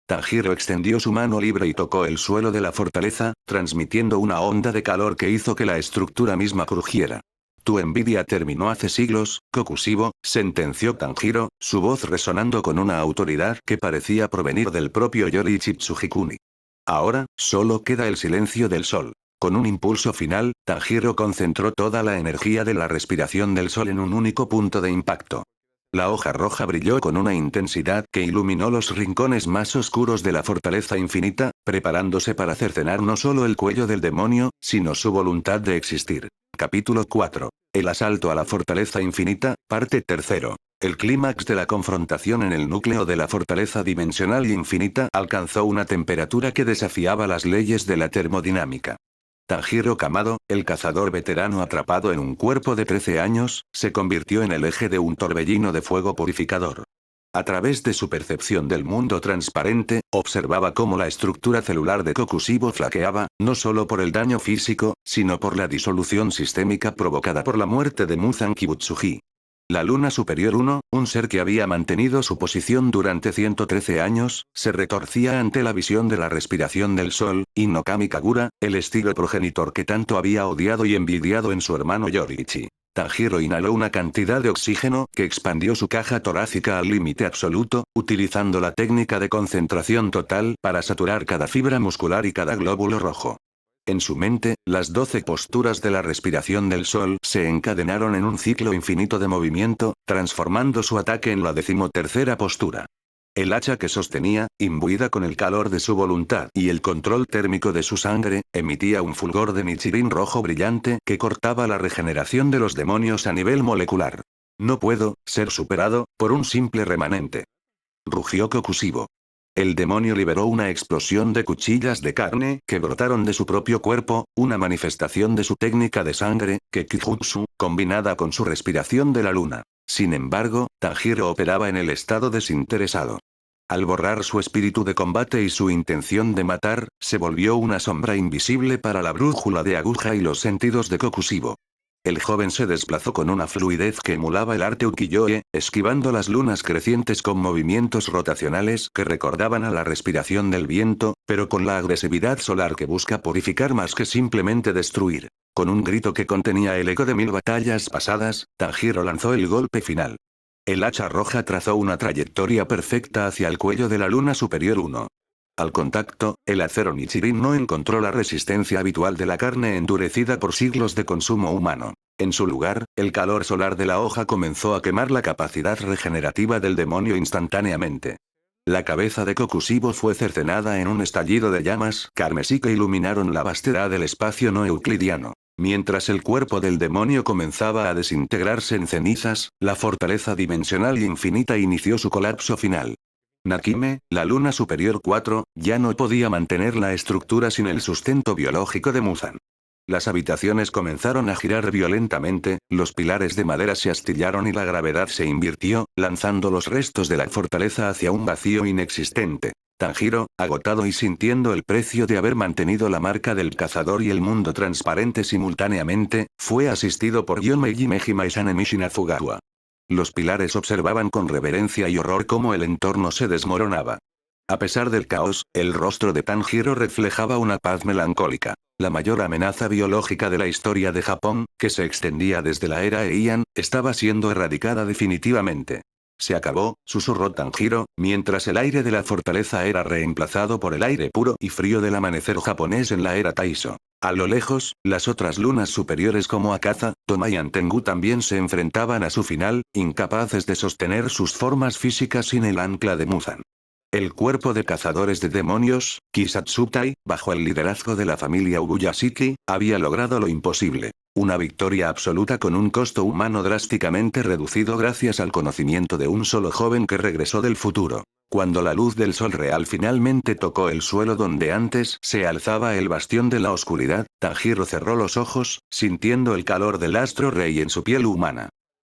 A: Tanjiro extendió su mano libre y tocó el suelo de la fortaleza, transmitiendo una onda de calor que hizo que la estructura misma crujiera. Tu envidia terminó hace siglos, Kokushibo, sentenció Tanjiro, su voz resonando con una autoridad que parecía provenir del propio Yoriichi Tsujikuni. Ahora, solo queda el silencio del sol. Con un impulso final, Tanjiro concentró toda la energía de la respiración del sol en un único punto de impacto. La hoja roja brilló con una intensidad que iluminó los rincones más oscuros de la fortaleza infinita, preparándose para cercenar no solo el cuello del demonio, sino su voluntad de existir. Capítulo 4. El asalto a la fortaleza infinita, parte 3. El clímax de la confrontación en el núcleo de la fortaleza dimensional y infinita alcanzó una temperatura que desafiaba las leyes de la termodinámica. Tanjiro Kamado, el cazador veterano atrapado en un cuerpo de 13 años, se convirtió en el eje de un torbellino de fuego purificador. A través de su percepción del mundo transparente, observaba cómo la estructura celular de Kokushibo flaqueaba, no solo por el daño físico, sino por la disolución sistémica provocada por la muerte de Muzan Kibutsuji. La Luna Superior 1, un ser que había mantenido su posición durante 113 años, se retorcía ante la visión de la respiración del sol, Inokami Kagura, el estilo progenitor que tanto había odiado y envidiado en su hermano Yoriichi. Tanjiro inhaló una cantidad de oxígeno que expandió su caja torácica al límite absoluto, utilizando la técnica de concentración total para saturar cada fibra muscular y cada glóbulo rojo. En su mente, las 12 posturas de la respiración del sol se encadenaron en un ciclo infinito de movimiento, transformando su ataque en la 13ª postura. El hacha que sostenía, imbuida con el calor de su voluntad y el control térmico de su sangre, emitía un fulgor de Nichirin rojo brillante que cortaba la regeneración de los demonios a nivel molecular. No puedo ser superado por un simple remanente. Rugió Kokushibo. El demonio liberó una explosión de cuchillas de carne que brotaron de su propio cuerpo, una manifestación de su técnica de sangre, Kekijutsu, combinada con su respiración de la luna. Sin embargo, Tanjiro operaba en el estado desinteresado. Al borrar su espíritu de combate y su intención de matar, se volvió una sombra invisible para la brújula de aguja y los sentidos de Kokushibo. El joven se desplazó con una fluidez que emulaba el arte ukiyo-e, esquivando las lunas crecientes con movimientos rotacionales que recordaban a la respiración del viento, pero con la agresividad solar que busca purificar más que simplemente destruir. Con un grito que contenía el eco de 1000 batallas pasadas, Tanjiro lanzó el golpe final. El hacha roja trazó una trayectoria perfecta hacia el cuello de la Luna Superior 1. Al contacto, el acero Nichirin no encontró la resistencia habitual de la carne endurecida por siglos de consumo humano. En su lugar, el calor solar de la hoja comenzó a quemar la capacidad regenerativa del demonio instantáneamente. La cabeza de Kokushibo fue cercenada en un estallido de llamas carmesí que iluminaron la vastedad del espacio no euclidiano. Mientras el cuerpo del demonio comenzaba a desintegrarse en cenizas, la fortaleza dimensional y infinita inició su colapso final. Nakime, la luna superior 4, ya no podía mantener la estructura sin el sustento biológico de Muzan. Las habitaciones comenzaron a girar violentamente, los pilares de madera se astillaron y la gravedad se invirtió, lanzando los restos de la fortaleza hacia un vacío inexistente. Tanjiro, agotado y sintiendo el precio de haber mantenido la marca del cazador y el mundo transparente simultáneamente, fue asistido por Yomeji Mejima y Sanemichi Nazugawa. Los pilares observaban con reverencia y horror cómo el entorno se desmoronaba. A pesar del caos, el rostro de Tanjiro reflejaba una paz melancólica. La mayor amenaza biológica de la historia de Japón, que se extendía desde la era Heian, estaba siendo erradicada definitivamente. Se acabó, susurró Tanjiro, mientras el aire de la fortaleza era reemplazado por el aire puro y frío del amanecer japonés en la era Taisho. A lo lejos, las otras lunas superiores como Akaza, Toma y Antengu también se enfrentaban a su final, incapaces de sostener sus formas físicas sin el ancla de Muzan. El cuerpo de cazadores de demonios, Kisatsutai, bajo el liderazgo de la familia Ubuyashiki, había logrado lo imposible. Una victoria absoluta con un costo humano drásticamente reducido gracias al conocimiento de un solo joven que regresó del futuro. Cuando la luz del sol real finalmente tocó el suelo donde antes se alzaba el bastión de la oscuridad, Tanjiro cerró los ojos, sintiendo el calor del astro rey en su piel humana.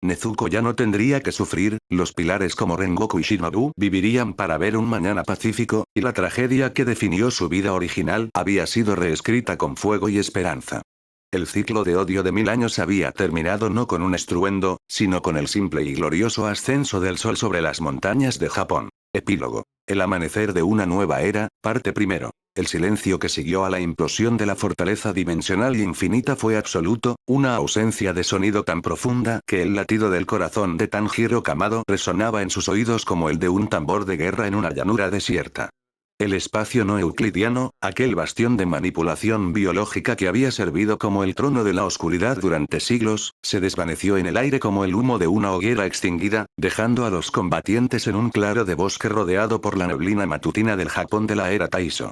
A: Nezuko ya no tendría que sufrir, los pilares como Rengoku y Shinobu vivirían para ver un mañana pacífico, y la tragedia que definió su vida original había sido reescrita con fuego y esperanza. El ciclo de odio de 1000 años había terminado no con un estruendo, sino con el simple y glorioso ascenso del sol sobre las montañas de Japón. Epílogo. El amanecer de una nueva era, parte primero. El silencio que siguió a la implosión de la fortaleza dimensional y infinita fue absoluto, una ausencia de sonido tan profunda que el latido del corazón de Tanjiro Kamado resonaba en sus oídos como el de un tambor de guerra en una llanura desierta. El espacio no euclidiano, aquel bastión de manipulación biológica que había servido como el trono de la oscuridad durante siglos, se desvaneció en el aire como el humo de una hoguera extinguida, dejando a los combatientes en un claro de bosque rodeado por la neblina matutina del Japón de la era Taisho.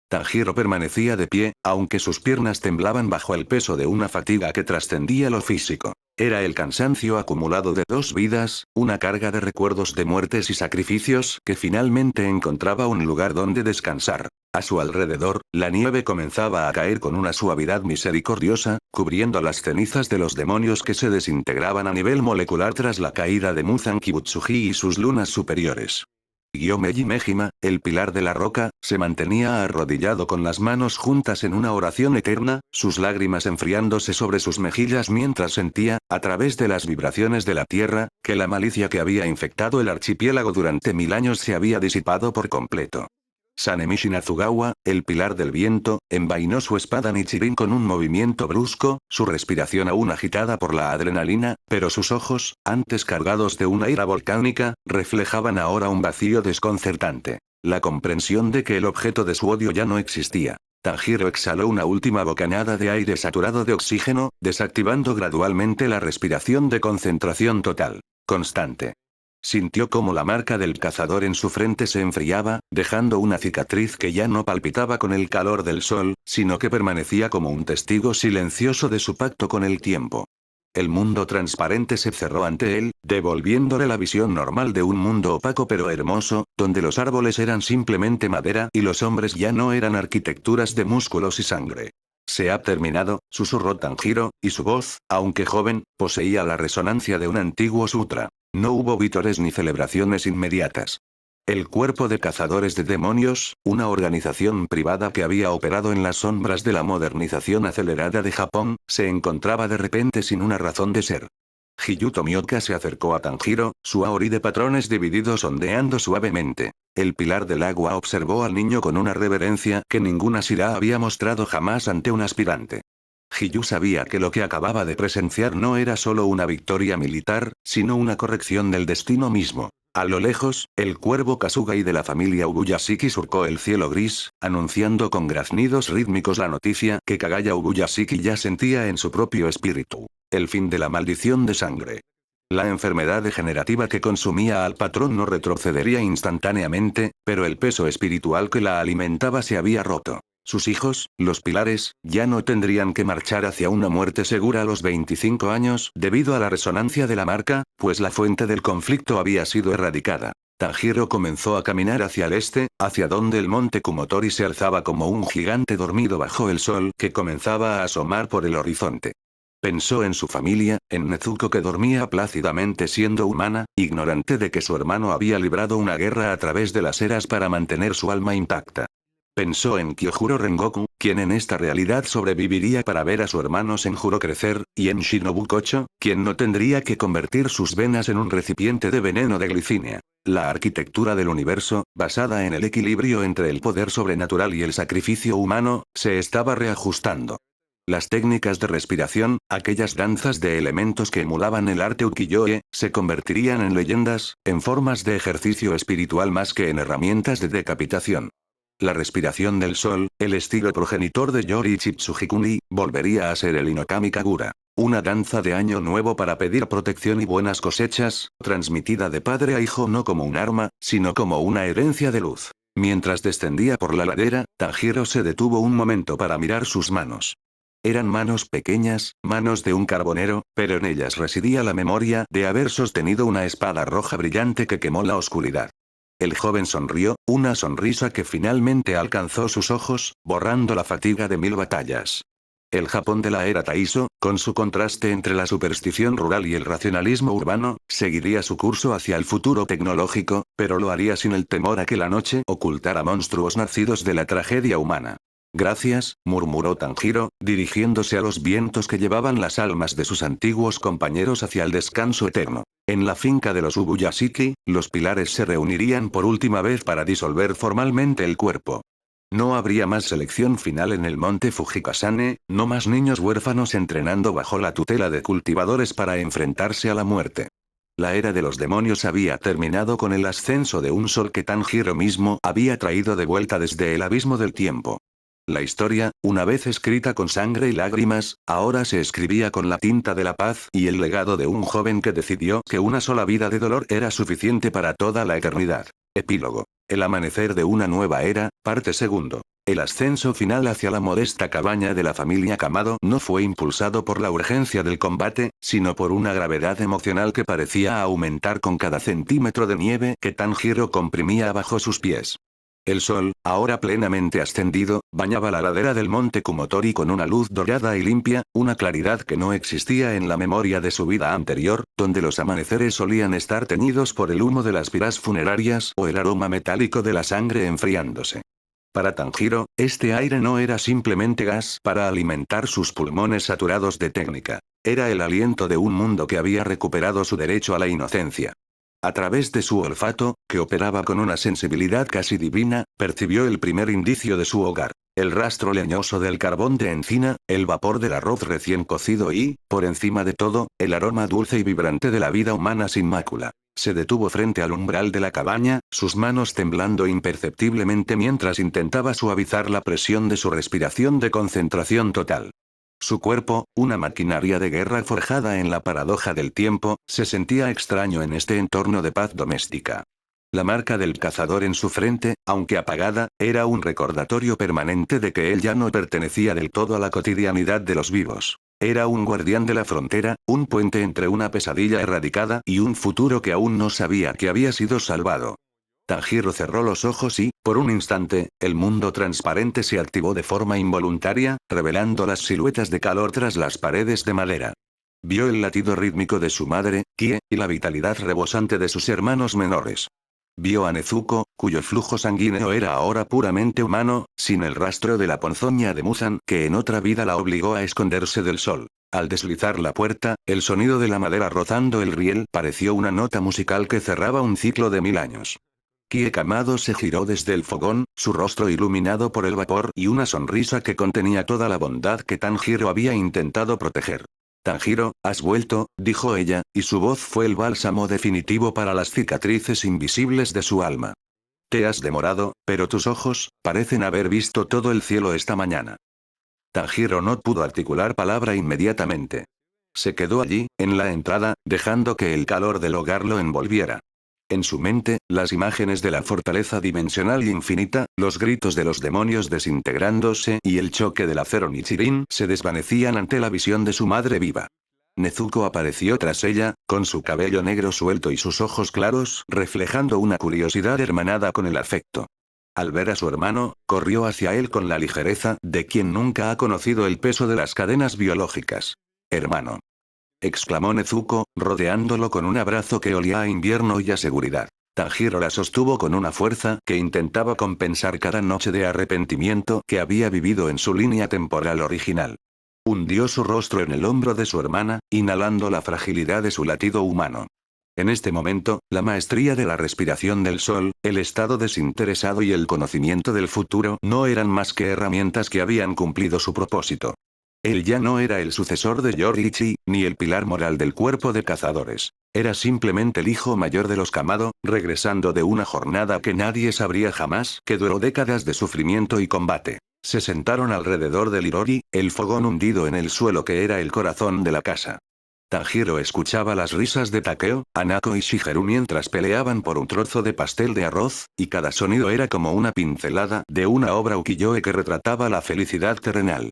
A: Tanjiro permanecía de pie, aunque sus piernas temblaban bajo el peso de una fatiga que trascendía lo físico. Era el cansancio acumulado de 2 vidas, una carga de recuerdos de muertes y sacrificios que finalmente encontraba un lugar donde descansar. A su alrededor, la nieve comenzaba a caer con una suavidad misericordiosa, cubriendo las cenizas de los demonios que se desintegraban a nivel molecular tras la caída de Muzan Kibutsuji y sus lunas superiores. Yomeji Mejima, el pilar de la roca, se mantenía arrodillado con las manos juntas en una oración eterna, sus lágrimas enfriándose sobre sus mejillas mientras sentía, a través de las vibraciones de la tierra, que la malicia que había infectado el archipiélago durante 1000 años se había disipado por completo. Sanemichi Nazugawa, el pilar del viento, envainó su espada Nichirin con un movimiento brusco, su respiración aún agitada por la adrenalina, pero sus ojos, antes cargados de una ira volcánica, reflejaban ahora un vacío desconcertante. La comprensión de que el objeto de su odio ya no existía. Tanjiro exhaló una última bocanada de aire saturado de oxígeno, desactivando gradualmente la respiración de concentración total. Constante. Sintió como la marca del cazador en su frente se enfriaba, dejando una cicatriz que ya no palpitaba con el calor del sol, sino que permanecía como un testigo silencioso de su pacto con el tiempo. El mundo transparente se cerró ante él, devolviéndole la visión normal de un mundo opaco pero hermoso, donde los árboles eran simplemente madera y los hombres ya no eran arquitecturas de músculos y sangre. Se ha terminado, susurró Tanjiro, y su voz, aunque joven, poseía la resonancia de un antiguo sutra. No hubo vítores ni celebraciones inmediatas. El cuerpo de cazadores de demonios, una organización privada que había operado en las sombras de la modernización acelerada de Japón, se encontraba de repente sin una razón de ser. Hiyu Tomioka se acercó a Tanjiro, su aori de patrones divididos ondeando suavemente. El pilar del agua observó al niño con una reverencia que ninguna Shira había mostrado jamás ante un aspirante. Hiyu sabía que lo que acababa de presenciar no era solo una victoria militar, sino una corrección del destino mismo. A lo lejos, el cuervo Kasugai de la familia Ubuyashiki surcó el cielo gris, anunciando con graznidos rítmicos la noticia que Kagaya Ubuyashiki ya sentía en su propio espíritu. El fin de la maldición de sangre. La enfermedad degenerativa que consumía al patrón no retrocedería instantáneamente, pero el peso espiritual que la alimentaba se había roto. Sus hijos, los pilares, ya no tendrían que marchar hacia una muerte segura a los 25 años debido a la resonancia de la marca, pues la fuente del conflicto había sido erradicada. Tanjiro comenzó a caminar hacia el este, hacia donde el monte Kumotori se alzaba como un gigante dormido bajo el sol que comenzaba a asomar por el horizonte. Pensó en su familia, en Nezuko que dormía plácidamente siendo humana, ignorante de que su hermano había librado una guerra a través de las eras para mantener su alma intacta. Pensó en Kyojuro Rengoku, quien en esta realidad sobreviviría para ver a su hermano Senjuro crecer, y en Shinobu Kocho, quien no tendría que convertir sus venas en un recipiente de veneno de glicina. La arquitectura del universo, basada en el equilibrio entre el poder sobrenatural y el sacrificio humano, se estaba reajustando. Las técnicas de respiración, aquellas danzas de elementos que emulaban el arte ukiyo-e, se convertirían en leyendas, en formas de ejercicio espiritual más que en herramientas de decapitación. La respiración del sol, el estilo progenitor de Yori Chitsugikuni, volvería a ser el Inokami Kagura. Una danza de año nuevo para pedir protección y buenas cosechas, transmitida de padre a hijo no como un arma, sino como una herencia de luz. Mientras descendía por la ladera, Tanjiro se detuvo un momento para mirar sus manos. Eran manos pequeñas, manos de un carbonero, pero en ellas residía la memoria de haber sostenido una espada roja brillante que quemó la oscuridad. El joven sonrió, una sonrisa que finalmente alcanzó sus ojos, borrando la fatiga de 1000 batallas. El Japón de la era Taisho, con su contraste entre la superstición rural y el racionalismo urbano, seguiría su curso hacia el futuro tecnológico, pero lo haría sin el temor a que la noche ocultara monstruos nacidos de la tragedia humana. Gracias, murmuró Tanjiro, dirigiéndose a los vientos que llevaban las almas de sus antiguos compañeros hacia el descanso eterno. En la finca de los Ubuyashiki, los pilares se reunirían por última vez para disolver formalmente el cuerpo. No habría más selección final en el monte Fujikasane, no más niños huérfanos entrenando bajo la tutela de cultivadores para enfrentarse a la muerte. La era de los demonios había terminado con el ascenso de un sol que Tanjiro mismo había traído de vuelta desde el abismo del tiempo. La historia, una vez escrita con sangre y lágrimas, ahora se escribía con la tinta de la paz y el legado de un joven que decidió que una sola vida de dolor era suficiente para toda la eternidad. Epílogo. El amanecer de una nueva era, parte segundo. El ascenso final hacia la modesta cabaña de la familia Kamado no fue impulsado por la urgencia del combate, sino por una gravedad emocional que parecía aumentar con cada centímetro de nieve que Tanjiro comprimía bajo sus pies. El sol, ahora plenamente ascendido, bañaba la ladera del monte Kumotori con una luz dorada y limpia, una claridad que no existía en la memoria de su vida anterior, donde los amaneceres solían estar teñidos por el humo de las piras funerarias o el aroma metálico de la sangre enfriándose. Para Tanjiro, este aire no era simplemente gas para alimentar sus pulmones saturados de técnica. Era el aliento de un mundo que había recuperado su derecho a la inocencia. A través de su olfato, que operaba con una sensibilidad casi divina, percibió el primer indicio de su hogar. El rastro leñoso del carbón de encina, el vapor del arroz recién cocido y, por encima de todo, el aroma dulce y vibrante de la vida humana sin mácula. Se detuvo frente al umbral de la cabaña, sus manos temblando imperceptiblemente mientras intentaba suavizar la presión de su respiración de concentración total. Su cuerpo, una maquinaria de guerra forjada en la paradoja del tiempo, se sentía extraño en este entorno de paz doméstica. La marca del cazador en su frente, aunque apagada, era un recordatorio permanente de que él ya no pertenecía del todo a la cotidianidad de los vivos. Era un guardián de la frontera, un puente entre una pesadilla erradicada y un futuro que aún no sabía que había sido salvado. Tanjiro cerró los ojos y, por un instante, el mundo transparente se activó de forma involuntaria, revelando las siluetas de calor tras las paredes de madera. Vio el latido rítmico de su madre, Kie, y la vitalidad rebosante de sus hermanos menores. Vio a Nezuko, cuyo flujo sanguíneo era ahora puramente humano, sin el rastro de la ponzoña de Muzan que en otra vida la obligó a esconderse del sol. Al deslizar la puerta, el sonido de la madera rozando el riel pareció una nota musical que cerraba un ciclo de 1000 años. Kie Kamado se giró desde el fogón, su rostro iluminado por el vapor y una sonrisa que contenía toda la bondad que Tanjiro había intentado proteger. Tanjiro, has vuelto, dijo ella, y su voz fue el bálsamo definitivo para las cicatrices invisibles de su alma. Te has demorado, pero tus ojos, parecen haber visto todo el cielo esta mañana. Tanjiro no pudo articular palabra inmediatamente. Se quedó allí, en la entrada, dejando que el calor del hogar lo envolviera. En su mente, las imágenes de la fortaleza dimensional y infinita, los gritos de los demonios desintegrándose y el choque del acero Nichirin se desvanecían ante la visión de su madre viva. Nezuko apareció tras ella, con su cabello negro suelto y sus ojos claros reflejando una curiosidad hermanada con el afecto. Al ver a su hermano, corrió hacia él con la ligereza de quien nunca ha conocido el peso de las cadenas biológicas. «Hermano», exclamó Nezuko, rodeándolo con un abrazo que olía a invierno y a seguridad. Tanjiro la sostuvo con una fuerza que intentaba compensar cada noche de arrepentimiento que había vivido en su línea temporal original. Hundió su rostro en el hombro de su hermana, inhalando la fragilidad de su latido humano. En este momento, la maestría de la respiración del sol, el estado desinteresado y el conocimiento del futuro no eran más que herramientas que habían cumplido su propósito. Él ya no era el sucesor de Yoriichi, ni el pilar moral del cuerpo de cazadores. Era simplemente el hijo mayor de los Kamado, regresando de una jornada que nadie sabría jamás, que duró décadas de sufrimiento y combate. Se sentaron alrededor del Irori, el fogón hundido en el suelo que era el corazón de la casa. Tanjiro escuchaba las risas de Takeo, Hanako y Shigeru mientras peleaban por un trozo de pastel de arroz, y cada sonido era como una pincelada de una obra ukiyo-e que retrataba la felicidad terrenal.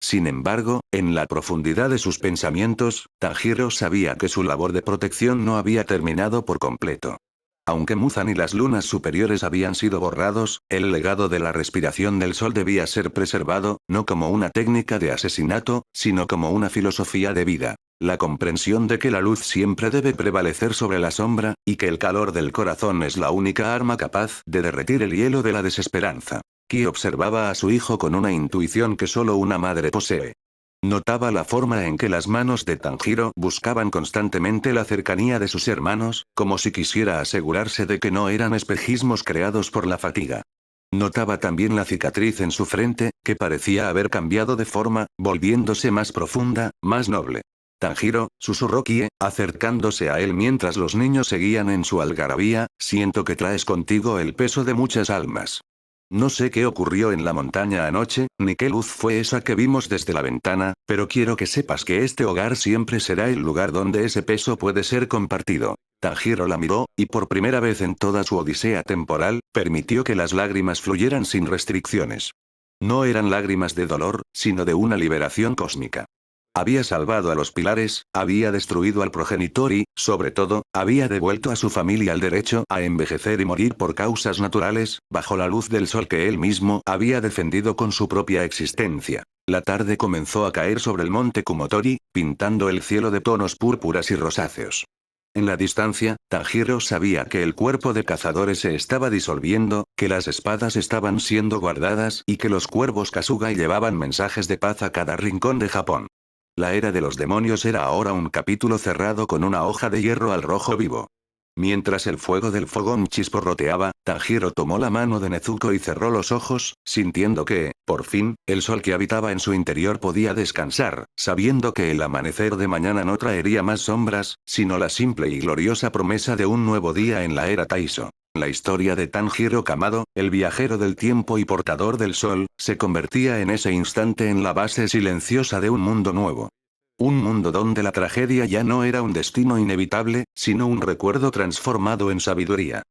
A: Sin embargo, en la profundidad de sus pensamientos, Tanjiro sabía que su labor de protección no había terminado por completo. Aunque Muzan y las lunas superiores habían sido borrados, el legado de la respiración del sol debía ser preservado, no como una técnica de asesinato, sino como una filosofía de vida. La comprensión de que la luz siempre debe prevalecer sobre la sombra, y que el calor del corazón es la única arma capaz de derretir el hielo de la desesperanza. Ki observaba a su hijo con una intuición que solo una madre posee. Notaba la forma en que las manos de Tanjiro buscaban constantemente la cercanía de sus hermanos, como si quisiera asegurarse de que no eran espejismos creados por la fatiga. Notaba también la cicatriz en su frente, que parecía haber cambiado de forma, volviéndose más profunda, más noble. «Tanjiro», susurró Kie, acercándose a él mientras los niños seguían en su algarabía, «siento que traes contigo el peso de muchas almas. No sé qué ocurrió en la montaña anoche, ni qué luz fue esa que vimos desde la ventana, pero quiero que sepas que este hogar siempre será el lugar donde ese peso puede ser compartido». Tanjiro la miró, y por primera vez en toda su odisea temporal, permitió que las lágrimas fluyeran sin restricciones. No eran lágrimas de dolor, sino de una liberación cósmica. Había salvado a los pilares, había destruido al progenitor y, sobre todo, había devuelto a su familia el derecho a envejecer y morir por causas naturales, bajo la luz del sol que él mismo había defendido con su propia existencia. La tarde comenzó a caer sobre el monte Kumotori, pintando el cielo de tonos púrpuras y rosáceos. En la distancia, Tanjiro sabía que el cuerpo de cazadores se estaba disolviendo, que las espadas estaban siendo guardadas y que los cuervos Kasuga llevaban mensajes de paz a cada rincón de Japón. La era de los demonios era ahora un capítulo cerrado con una hoja de hierro al rojo vivo. Mientras el fuego del fogón chisporroteaba, Tanjiro tomó la mano de Nezuko y cerró los ojos, sintiendo que, por fin, el sol que habitaba en su interior podía descansar, sabiendo que el amanecer de mañana no traería más sombras, sino la simple y gloriosa promesa de un nuevo día en la era Taiso. La historia de Tanjiro Kamado, el viajero del tiempo y portador del sol, se convertía en ese instante en la base silenciosa de un mundo nuevo. Un mundo donde la tragedia ya no era un destino inevitable, sino un recuerdo transformado en sabiduría.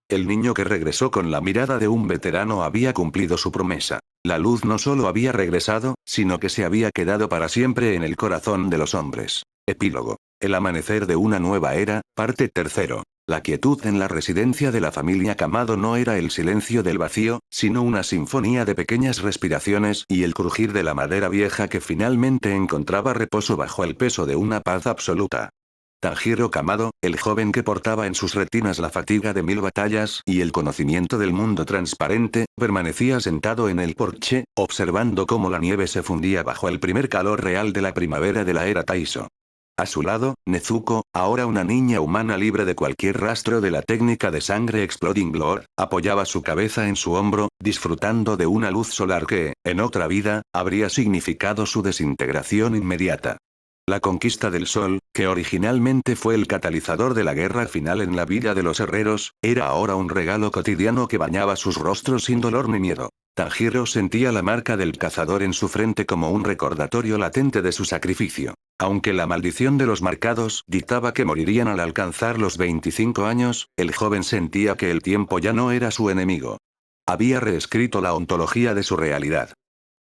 A: El niño que regresó con la mirada de un veterano había cumplido su promesa. La luz no solo había regresado, sino que se había quedado para siempre en el corazón de los hombres. Epílogo. El amanecer de una nueva era, parte tercero. La quietud en la residencia de la familia Kamado no era el silencio del vacío, sino una sinfonía de pequeñas respiraciones y el crujir de la madera vieja que finalmente encontraba reposo bajo el peso de una paz absoluta. Tanjiro Kamado, el joven que portaba en sus retinas la fatiga de 1000 batallas y el conocimiento del mundo transparente, permanecía sentado en el porche, observando cómo la nieve se fundía bajo el primer calor real de la primavera de la era Taiso. A su lado, Nezuko, ahora una niña humana libre de cualquier rastro de la técnica de sangre Exploding Blood, apoyaba su cabeza en su hombro, disfrutando de una luz solar que, en otra vida, habría significado su desintegración inmediata. La conquista del sol, que originalmente fue el catalizador de la guerra final en la vida de los herreros, era ahora un regalo cotidiano que bañaba sus rostros sin dolor ni miedo. Tanjiro sentía la marca del cazador en su frente como un recordatorio latente de su sacrificio. Aunque la maldición de los marcados dictaba que morirían al alcanzar los 25 años, el joven sentía que el tiempo ya no era su enemigo. Había reescrito la ontología de su realidad.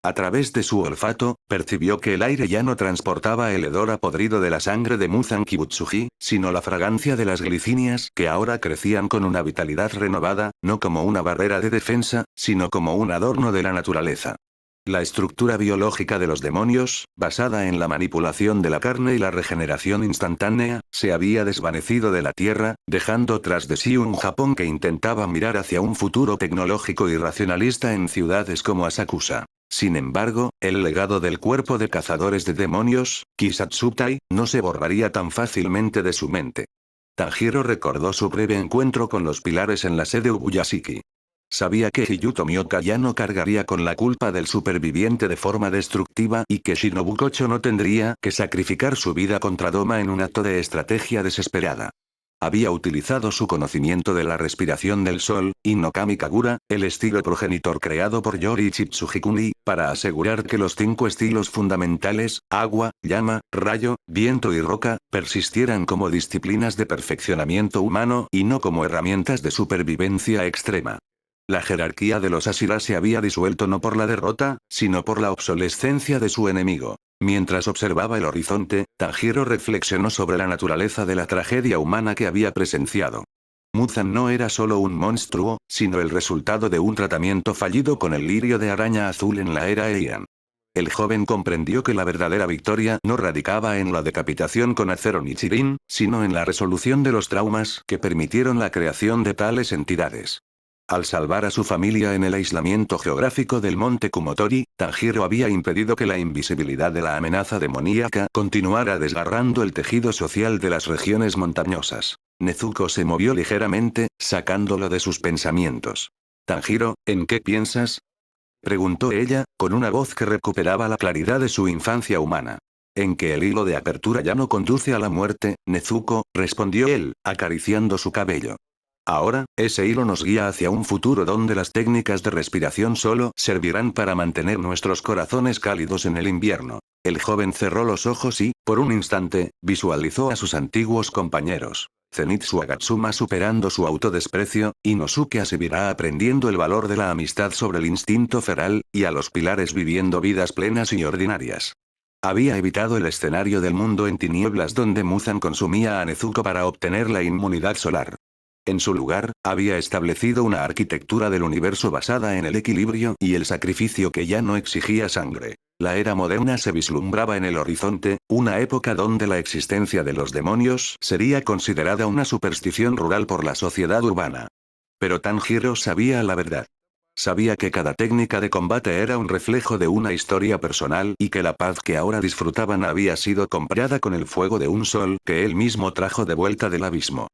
A: A través de su olfato, percibió que el aire ya no transportaba el hedor a podrido de la sangre de Muzan Kibutsuji, sino la fragancia de las glicinias que ahora crecían con una vitalidad renovada, no como una barrera de defensa, sino como un adorno de la naturaleza. La estructura biológica de los demonios, basada en la manipulación de la carne y la regeneración instantánea, se había desvanecido de la Tierra, dejando tras de sí un Japón que intentaba mirar hacia un futuro tecnológico y racionalista en ciudades como Asakusa. Sin embargo, el legado del cuerpo de cazadores de demonios, Kisatsutai, no se borraría tan fácilmente de su mente. Tanjiro recordó su breve encuentro con los pilares en la sede Ubuyashiki. Sabía que Hiyuto Mioka ya no cargaría con la culpa del superviviente de forma destructiva y que Shinobu Kocho no tendría que sacrificar su vida contra Doma en un acto de estrategia desesperada. Había utilizado su conocimiento de la respiración del sol, Inokami Kagura, el estilo progenitor creado por Yoriichi Tsujikuni, para asegurar que los 5 estilos fundamentales, agua, llama, rayo, viento y roca, persistieran como disciplinas de perfeccionamiento humano y no como herramientas de supervivencia extrema. La jerarquía de los Ashira se había disuelto no por la derrota, sino por la obsolescencia de su enemigo. Mientras observaba el horizonte, Tanjiro reflexionó sobre la naturaleza de la tragedia humana que había presenciado. Muzan no era solo un monstruo, sino el resultado de un tratamiento fallido con el lirio de araña azul en la era Heian. El joven comprendió que la verdadera victoria no radicaba en la decapitación con acero Nichirin, sino en la resolución de los traumas que permitieron la creación de tales entidades. Al salvar a su familia en el aislamiento geográfico del monte Kumotori, Tanjiro había impedido que la invisibilidad de la amenaza demoníaca continuara desgarrando el tejido social de las regiones montañosas. Nezuko se movió ligeramente, sacándolo de sus pensamientos. «Tanjiro, ¿en qué piensas?», preguntó ella, con una voz que recuperaba la claridad de su infancia humana. «En que el hilo de apertura ya no conduce a la muerte, Nezuko», respondió él, acariciando su cabello. Ahora, ese hilo nos guía hacia un futuro donde las técnicas de respiración solo servirán para mantener nuestros corazones cálidos en el invierno. El joven cerró los ojos y, por un instante, visualizó a sus antiguos compañeros. Zenitsu Agatsuma superando su autodesprecio, Inosuke Asebira aprendiendo el valor de la amistad sobre el instinto feral, y a los pilares viviendo vidas plenas y ordinarias. Había evitado el escenario del mundo en tinieblas donde Muzan consumía a Nezuko para obtener la inmunidad solar. En su lugar, había establecido una arquitectura del universo basada en el equilibrio y el sacrificio que ya no exigía sangre. La era moderna se vislumbraba en el horizonte, una época donde la existencia de los demonios sería considerada una superstición rural por la sociedad urbana. Pero Tanjiro sabía la verdad. Sabía que cada técnica de combate era un reflejo de una historia personal y que la paz que ahora disfrutaban había sido comprada con el fuego de un sol que él mismo trajo de vuelta del abismo.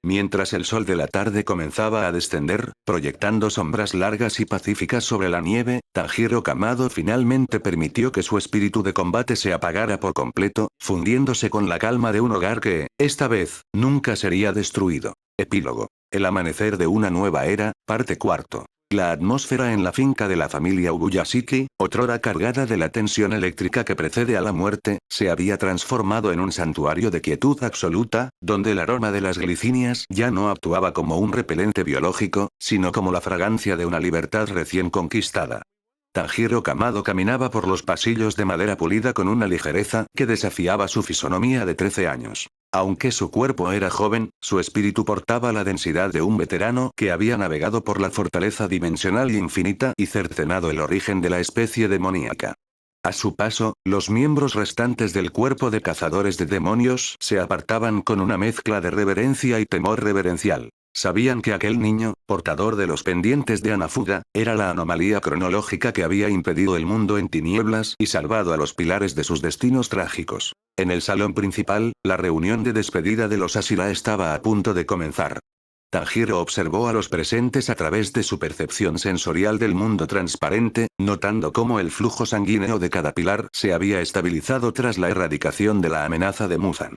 A: Mientras el sol de la tarde comenzaba a descender, proyectando sombras largas y pacíficas sobre la nieve, Tanjiro Kamado finalmente permitió que su espíritu de combate se apagara por completo, fundiéndose con la calma de un hogar que, esta vez, nunca sería destruido. Epílogo. El amanecer de una nueva era, parte 4. La atmósfera en la finca de la familia Ubuyashiki, otrora cargada de la tensión eléctrica que precede a la muerte, se había transformado en un santuario de quietud absoluta, donde el aroma de las glicinias ya no actuaba como un repelente biológico, sino como la fragancia de una libertad recién conquistada. Tanjiro Kamado caminaba por los pasillos de madera pulida con una ligereza que desafiaba su fisonomía de 13 años. Aunque su cuerpo era joven, su espíritu portaba la densidad de un veterano que había navegado por la fortaleza dimensional infinita y cercenado el origen de la especie demoníaca. A su paso, los miembros restantes del cuerpo de cazadores de demonios se apartaban con una mezcla de reverencia y temor reverencial. Sabían que aquel niño, portador de los pendientes de Hanafuda, era la anomalía cronológica que había impedido el mundo en tinieblas y salvado a los pilares de sus destinos trágicos. En el salón principal, la reunión de despedida de los Ashira estaba a punto de comenzar. Tanjiro observó a los presentes a través de su percepción sensorial del mundo transparente, notando cómo el flujo sanguíneo de cada pilar se había estabilizado tras la erradicación de la amenaza de Muzan.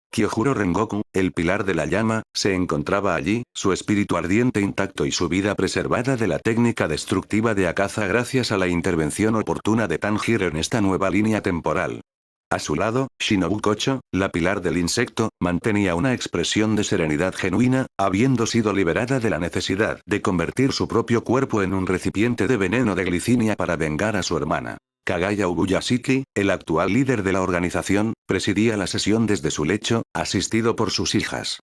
A: Kyojuro Rengoku, el pilar de la llama, se encontraba allí, su espíritu ardiente intacto y su vida preservada de la técnica destructiva de Akaza gracias a la intervención oportuna de Tanjiro en esta nueva línea temporal. A su lado, Shinobu Kocho, la pilar del insecto, mantenía una expresión de serenidad genuina, habiendo sido liberada de la necesidad de convertir su propio cuerpo en un recipiente de veneno de glicinia para vengar a su hermana. Kagaya Ubuyashiki, el actual líder de la organización, presidía la sesión desde su lecho, asistido por sus hijas.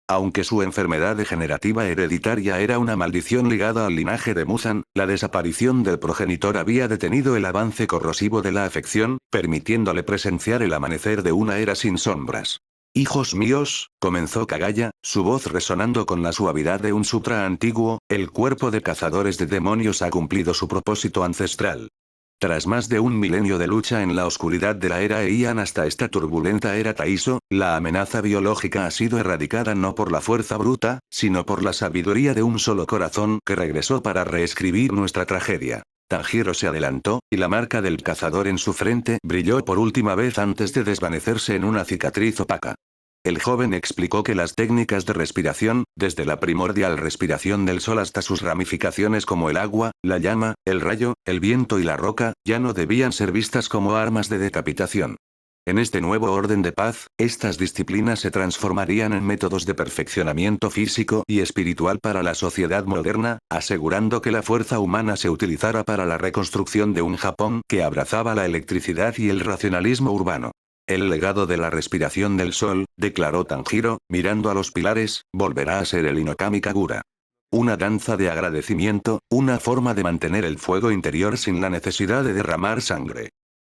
A: Aunque su enfermedad degenerativa hereditaria era una maldición ligada al linaje de Muzan, la desaparición del progenitor había detenido el avance corrosivo de la afección, permitiéndole presenciar el amanecer de una era sin sombras. «Hijos míos», comenzó Kagaya, su voz resonando con la suavidad de un sutra antiguo, el cuerpo de cazadores de demonios ha cumplido su propósito ancestral. Tras más de un milenio de lucha en la oscuridad de la era Heian hasta esta turbulenta era Taiso, la amenaza biológica ha sido erradicada no por la fuerza bruta, sino por la sabiduría de un solo corazón que regresó para reescribir nuestra tragedia. Tanjiro se adelantó, y la marca del cazador en su frente brilló por última vez antes de desvanecerse en una cicatriz opaca. El joven explicó que las técnicas de respiración, desde la primordial respiración del sol hasta sus ramificaciones como el agua, la llama, el rayo, el viento y la roca, ya no debían ser vistas como armas de decapitación. En este nuevo orden de paz, estas disciplinas se transformarían en métodos de perfeccionamiento físico y espiritual para la sociedad moderna, asegurando que la fuerza humana se utilizara para la reconstrucción de un Japón que abrazaba la electricidad y el racionalismo urbano. El legado de la respiración del sol, declaró Tanjiro, mirando a los pilares, volverá a ser el Inokami Kagura. Una danza de agradecimiento, una forma de mantener el fuego interior sin la necesidad de derramar sangre.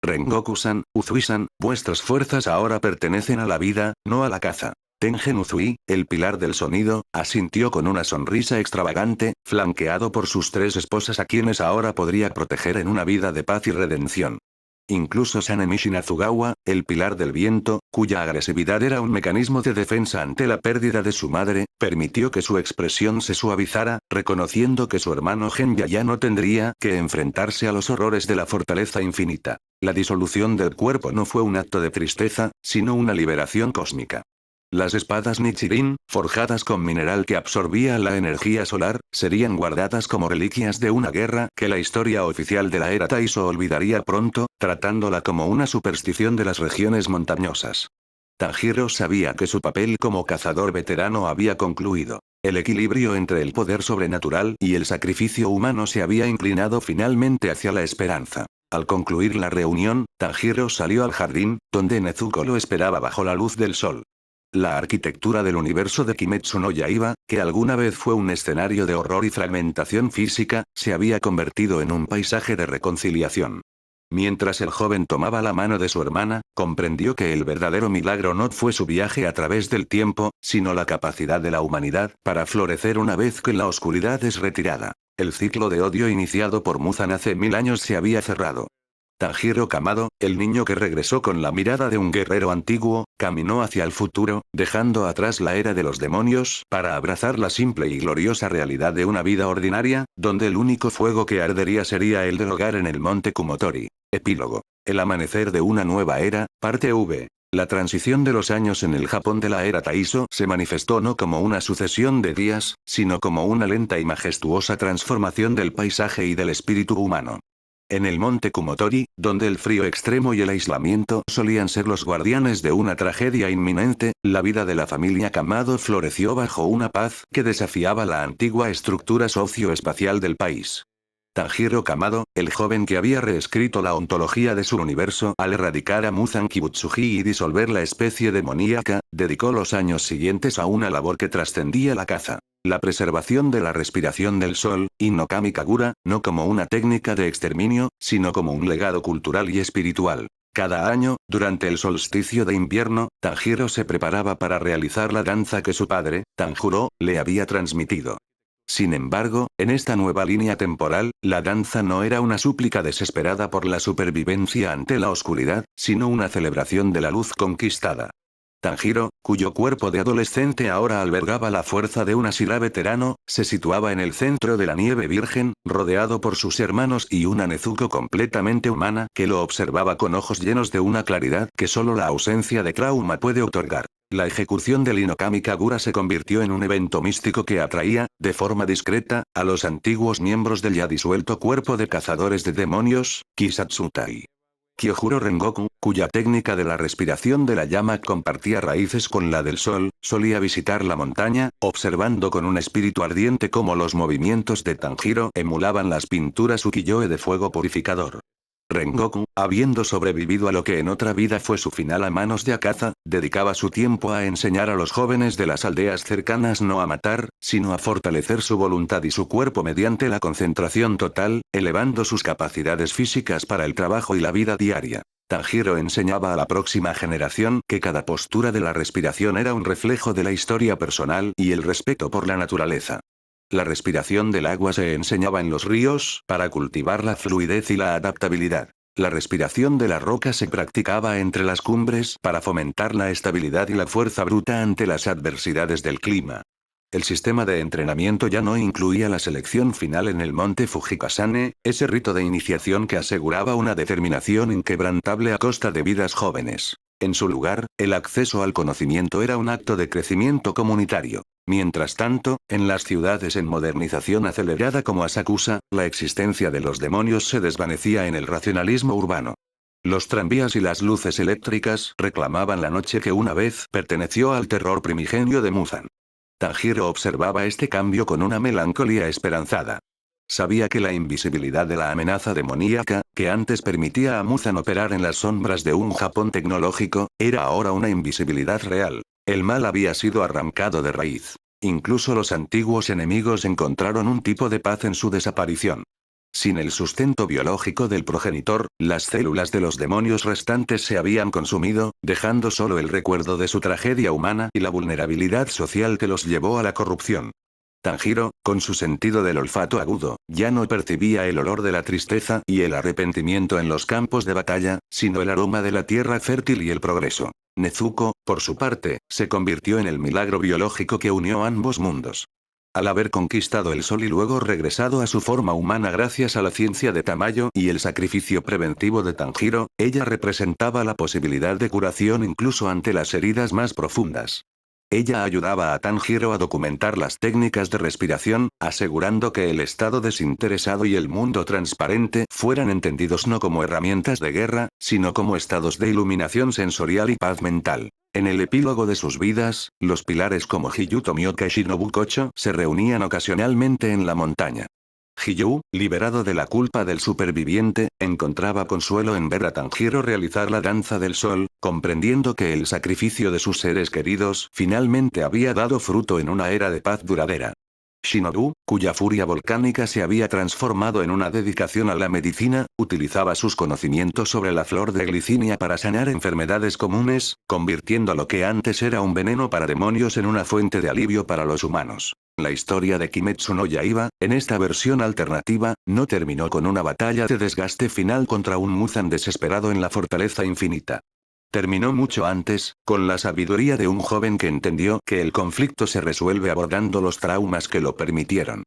A: Rengoku-san, Uzui-san, vuestras fuerzas ahora pertenecen a la vida, no a la caza. Tengen Uzui, el pilar del sonido, asintió con una sonrisa extravagante, flanqueado por sus 3 esposas a quienes ahora podría proteger en una vida de paz y redención. Incluso Sanemi Shinazugawa, el pilar del viento, cuya agresividad era un mecanismo de defensa ante la pérdida de su madre, permitió que su expresión se suavizara, reconociendo que su hermano Genya ya no tendría que enfrentarse a los horrores de la fortaleza infinita. La disolución del cuerpo no fue un acto de tristeza, sino una liberación cósmica. Las espadas Nichirin, forjadas con mineral que absorbía la energía solar, serían guardadas como reliquias de una guerra que la historia oficial de la era Taiso olvidaría pronto, tratándola como una superstición de las regiones montañosas. Tanjiro sabía que su papel como cazador veterano había concluido. El equilibrio entre el poder sobrenatural y el sacrificio humano se había inclinado finalmente hacia la esperanza. Al concluir la reunión, Tanjiro salió al jardín, donde Nezuko lo esperaba bajo la luz del sol. La arquitectura del universo de Kimetsu no Yaiba, que alguna vez fue un escenario de horror y fragmentación física, se había convertido en un paisaje de reconciliación. Mientras el joven tomaba la mano de su hermana, comprendió que el verdadero milagro no fue su viaje a través del tiempo, sino la capacidad de la humanidad para florecer una vez que la oscuridad es retirada. El ciclo de odio iniciado por Muzan hace 1000 años se había cerrado. Tanjiro Kamado, el niño que regresó con la mirada de un guerrero antiguo, caminó hacia el futuro, dejando atrás la era de los demonios para abrazar la simple y gloriosa realidad de una vida ordinaria, donde el único fuego que ardería sería el del hogar en el monte Kumotori. Epílogo. El amanecer de una nueva era, parte V. La transición de los años en el Japón de la era Taiso se manifestó no como una sucesión de días, sino como una lenta y majestuosa transformación del paisaje y del espíritu humano. En el monte Kumotori, donde el frío extremo y el aislamiento solían ser los guardianes de una tragedia inminente, la vida de la familia Kamado floreció bajo una paz que desafiaba la antigua estructura socioespacial del país. Tanjiro Kamado, el joven que había reescrito la ontología de su universo al erradicar a Muzan Kibutsuji y disolver la especie demoníaca, dedicó los años siguientes a una labor que trascendía la caza. La preservación de la respiración del sol, Inokami Kagura, no como una técnica de exterminio, sino como un legado cultural y espiritual. Cada año, durante el solsticio de invierno, Tanjiro se preparaba para realizar la danza que su padre, Tanjuro, le había transmitido. Sin embargo, en esta nueva línea temporal, la danza no era una súplica desesperada por la supervivencia ante la oscuridad, sino una celebración de la luz conquistada. Tanjiro, cuyo cuerpo de adolescente ahora albergaba la fuerza de un Ashira veterano, se situaba en el centro de la nieve virgen, rodeado por sus hermanos y una Nezuko completamente humana que lo observaba con ojos llenos de una claridad que solo la ausencia de trauma puede otorgar. La ejecución del Inokami Kagura se convirtió en un evento místico que atraía, de forma discreta, a los antiguos miembros del ya disuelto cuerpo de cazadores de demonios, Kisatsutai. Kyojuro Rengoku, cuya técnica de la respiración de la llama compartía raíces con la del sol, solía visitar la montaña, observando con un espíritu ardiente cómo los movimientos de Tanjiro emulaban las pinturas ukiyo-e de fuego purificador. Rengoku, habiendo sobrevivido a lo que en otra vida fue su final a manos de Akaza, dedicaba su tiempo a enseñar a los jóvenes de las aldeas cercanas no a matar, sino a fortalecer su voluntad y su cuerpo mediante la concentración total, elevando sus capacidades físicas para el trabajo y la vida diaria. Tanjiro enseñaba a la próxima generación que cada postura de la respiración era un reflejo de la historia personal y el respeto por la naturaleza. La respiración del agua se enseñaba en los ríos, para cultivar la fluidez y la adaptabilidad. La respiración de la roca se practicaba entre las cumbres para fomentar la estabilidad y la fuerza bruta ante las adversidades del clima. El sistema de entrenamiento ya no incluía la selección final en el monte Fujikasane, ese rito de iniciación que aseguraba una determinación inquebrantable a costa de vidas jóvenes. En su lugar, el acceso al conocimiento era un acto de crecimiento comunitario. Mientras tanto, en las ciudades en modernización acelerada como Asakusa, la existencia de los demonios se desvanecía en el racionalismo urbano. Los tranvías y las luces eléctricas reclamaban la noche que una vez perteneció al terror primigenio de Muzan. Tanjiro observaba este cambio con una melancolía esperanzada. Sabía que la invisibilidad de la amenaza demoníaca, que antes permitía a Muzan operar en las sombras de un Japón tecnológico, era ahora una invisibilidad real. El mal había sido arrancado de raíz. Incluso los antiguos enemigos encontraron un tipo de paz en su desaparición. Sin el sustento biológico del progenitor, las células de los demonios restantes se habían consumido, dejando solo el recuerdo de su tragedia humana y la vulnerabilidad social que los llevó a la corrupción. Tanjiro, con su sentido del olfato agudo, ya no percibía el olor de la tristeza y el arrepentimiento en los campos de batalla, sino el aroma de la tierra fértil y el progreso. Nezuko, por su parte, se convirtió en el milagro biológico que unió ambos mundos. Al haber conquistado el sol y luego regresado a su forma humana gracias a la ciencia de Tamayo y el sacrificio preventivo de Tanjiro, ella representaba la posibilidad de curación incluso ante las heridas más profundas. Ella ayudaba a Tanjiro a documentar las técnicas de respiración, asegurando que el estado desinteresado y el mundo transparente fueran entendidos no como herramientas de guerra, sino como estados de iluminación sensorial y paz mental. En el epílogo de sus vidas, los pilares como Hiyu Tomioka y Shinobu Kocho se reunían ocasionalmente en la montaña. Hiyu, liberado de la culpa del superviviente, encontraba consuelo en ver a Tanjiro realizar la danza del sol, comprendiendo que el sacrificio de sus seres queridos finalmente había dado fruto en una era de paz duradera. Shinobu, cuya furia volcánica se había transformado en una dedicación a la medicina, utilizaba sus conocimientos sobre la flor de glicinia para sanar enfermedades comunes, convirtiendo lo que antes era un veneno para demonios en una fuente de alivio para los humanos. La historia de Kimetsu no Yaiba, en esta versión alternativa, no terminó con una batalla de desgaste final contra un Muzan desesperado en la fortaleza infinita. Terminó mucho antes, con la sabiduría de un joven que entendió que el conflicto se resuelve abordando los traumas que lo permitieron.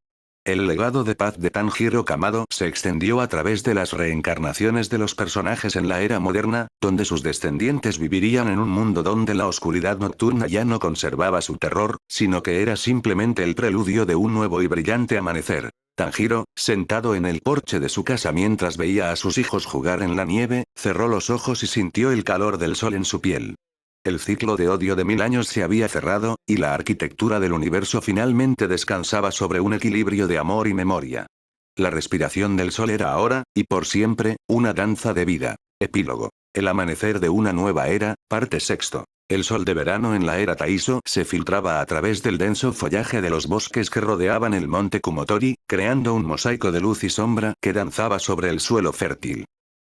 A: El legado de paz de Tanjiro Kamado se extendió a través de las reencarnaciones de los personajes en la era moderna, donde sus descendientes vivirían en un mundo donde la oscuridad nocturna ya no conservaba su terror, sino que era simplemente el preludio de un nuevo y brillante amanecer. Tanjiro, sentado en el porche de su casa mientras veía a sus hijos jugar en la nieve, cerró los ojos y sintió el calor del sol en su piel. El ciclo de odio de 1000 años se había cerrado, y la arquitectura del universo finalmente descansaba sobre un equilibrio de amor y memoria. La respiración del sol era ahora, y por siempre, una danza de vida. Epílogo. El amanecer de una nueva era, parte sexto. El sol de verano en la era Taiso se filtraba a través del denso follaje de los bosques que rodeaban el monte Kumotori, creando un mosaico de luz y sombra que danzaba sobre el suelo fértil.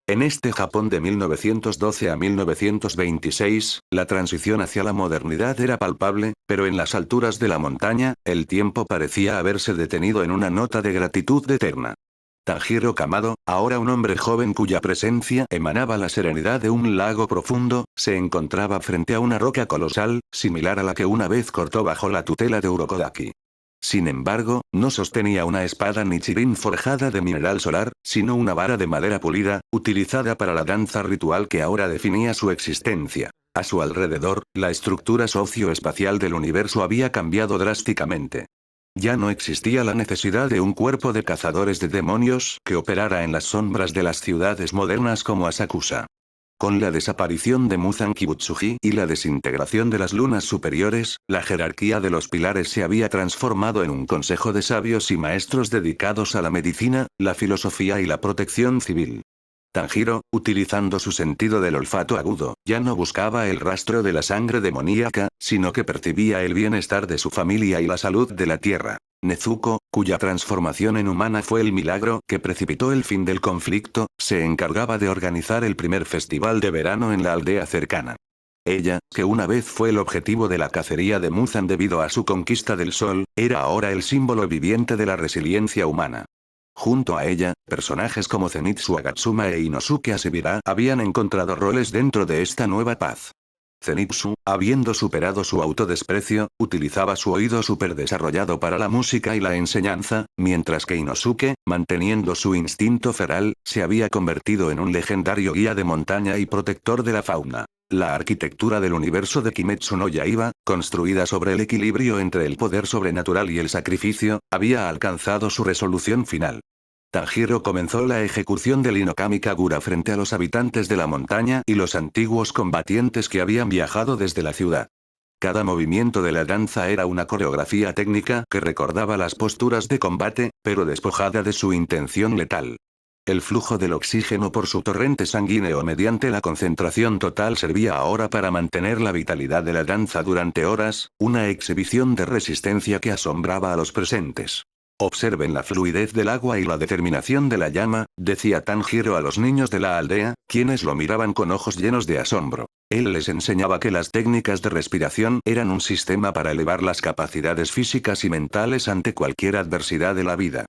A: En este Japón de 1912 a 1926, la transición hacia la modernidad era palpable, pero en las alturas de la montaña, el tiempo parecía haberse detenido en una nota de gratitud eterna. Tanjiro Kamado, ahora un hombre joven cuya presencia emanaba la serenidad de un lago profundo, se encontraba frente a una roca colosal, similar a la que una vez cortó bajo la tutela de Urokodaki. Sin embargo, no sostenía una espada Nichirin forjada de mineral solar, sino una vara de madera pulida, utilizada para la danza ritual que ahora definía su existencia. A su alrededor, la estructura socioespacial del universo había cambiado drásticamente. Ya no existía la necesidad de un cuerpo de cazadores de demonios que operara en las sombras de las ciudades modernas como Asakusa. Con la desaparición de Muzan Kibutsuji y la desintegración de las lunas superiores, la jerarquía de los pilares se había transformado en un consejo de sabios y maestros dedicados a la medicina, la filosofía y la protección civil. Tanjiro, utilizando su sentido del olfato agudo, ya no buscaba el rastro de la sangre demoníaca, sino que percibía el bienestar de su familia y la salud de la tierra. Nezuko, cuya transformación en humana fue el milagro que precipitó el fin del conflicto, se encargaba de organizar el primer festival de verano en la aldea cercana. Ella, que una vez fue el objetivo de la cacería de Muzan debido a su conquista del sol, era ahora el símbolo viviente de la resiliencia humana. Junto a ella, personajes como Zenitsu Agatsuma e Inosuke Asebira habían encontrado roles dentro de esta nueva paz. Zenitsu, habiendo superado su autodesprecio, utilizaba su oído superdesarrollado para la música y la enseñanza, mientras que Inosuke, manteniendo su instinto feral, se había convertido en un legendario guía de montaña y protector de la fauna. La arquitectura del universo de Kimetsu no Yaiba, construida sobre el equilibrio entre el poder sobrenatural y el sacrificio, había alcanzado su resolución final. Tanjiro comenzó la ejecución del Inokami Kagura frente a los habitantes de la montaña y los antiguos combatientes que habían viajado desde la ciudad. Cada movimiento de la danza era una coreografía técnica que recordaba las posturas de combate, pero despojada de su intención letal. El flujo del oxígeno por su torrente sanguíneo mediante la concentración total servía ahora para mantener la vitalidad de la danza durante horas, una exhibición de resistencia que asombraba a los presentes. Observen la fluidez del agua y la determinación de la llama, decía Tanjiro a los niños de la aldea, quienes lo miraban con ojos llenos de asombro. Él les enseñaba que las técnicas de respiración eran un sistema para elevar las capacidades físicas y mentales ante cualquier adversidad de la vida.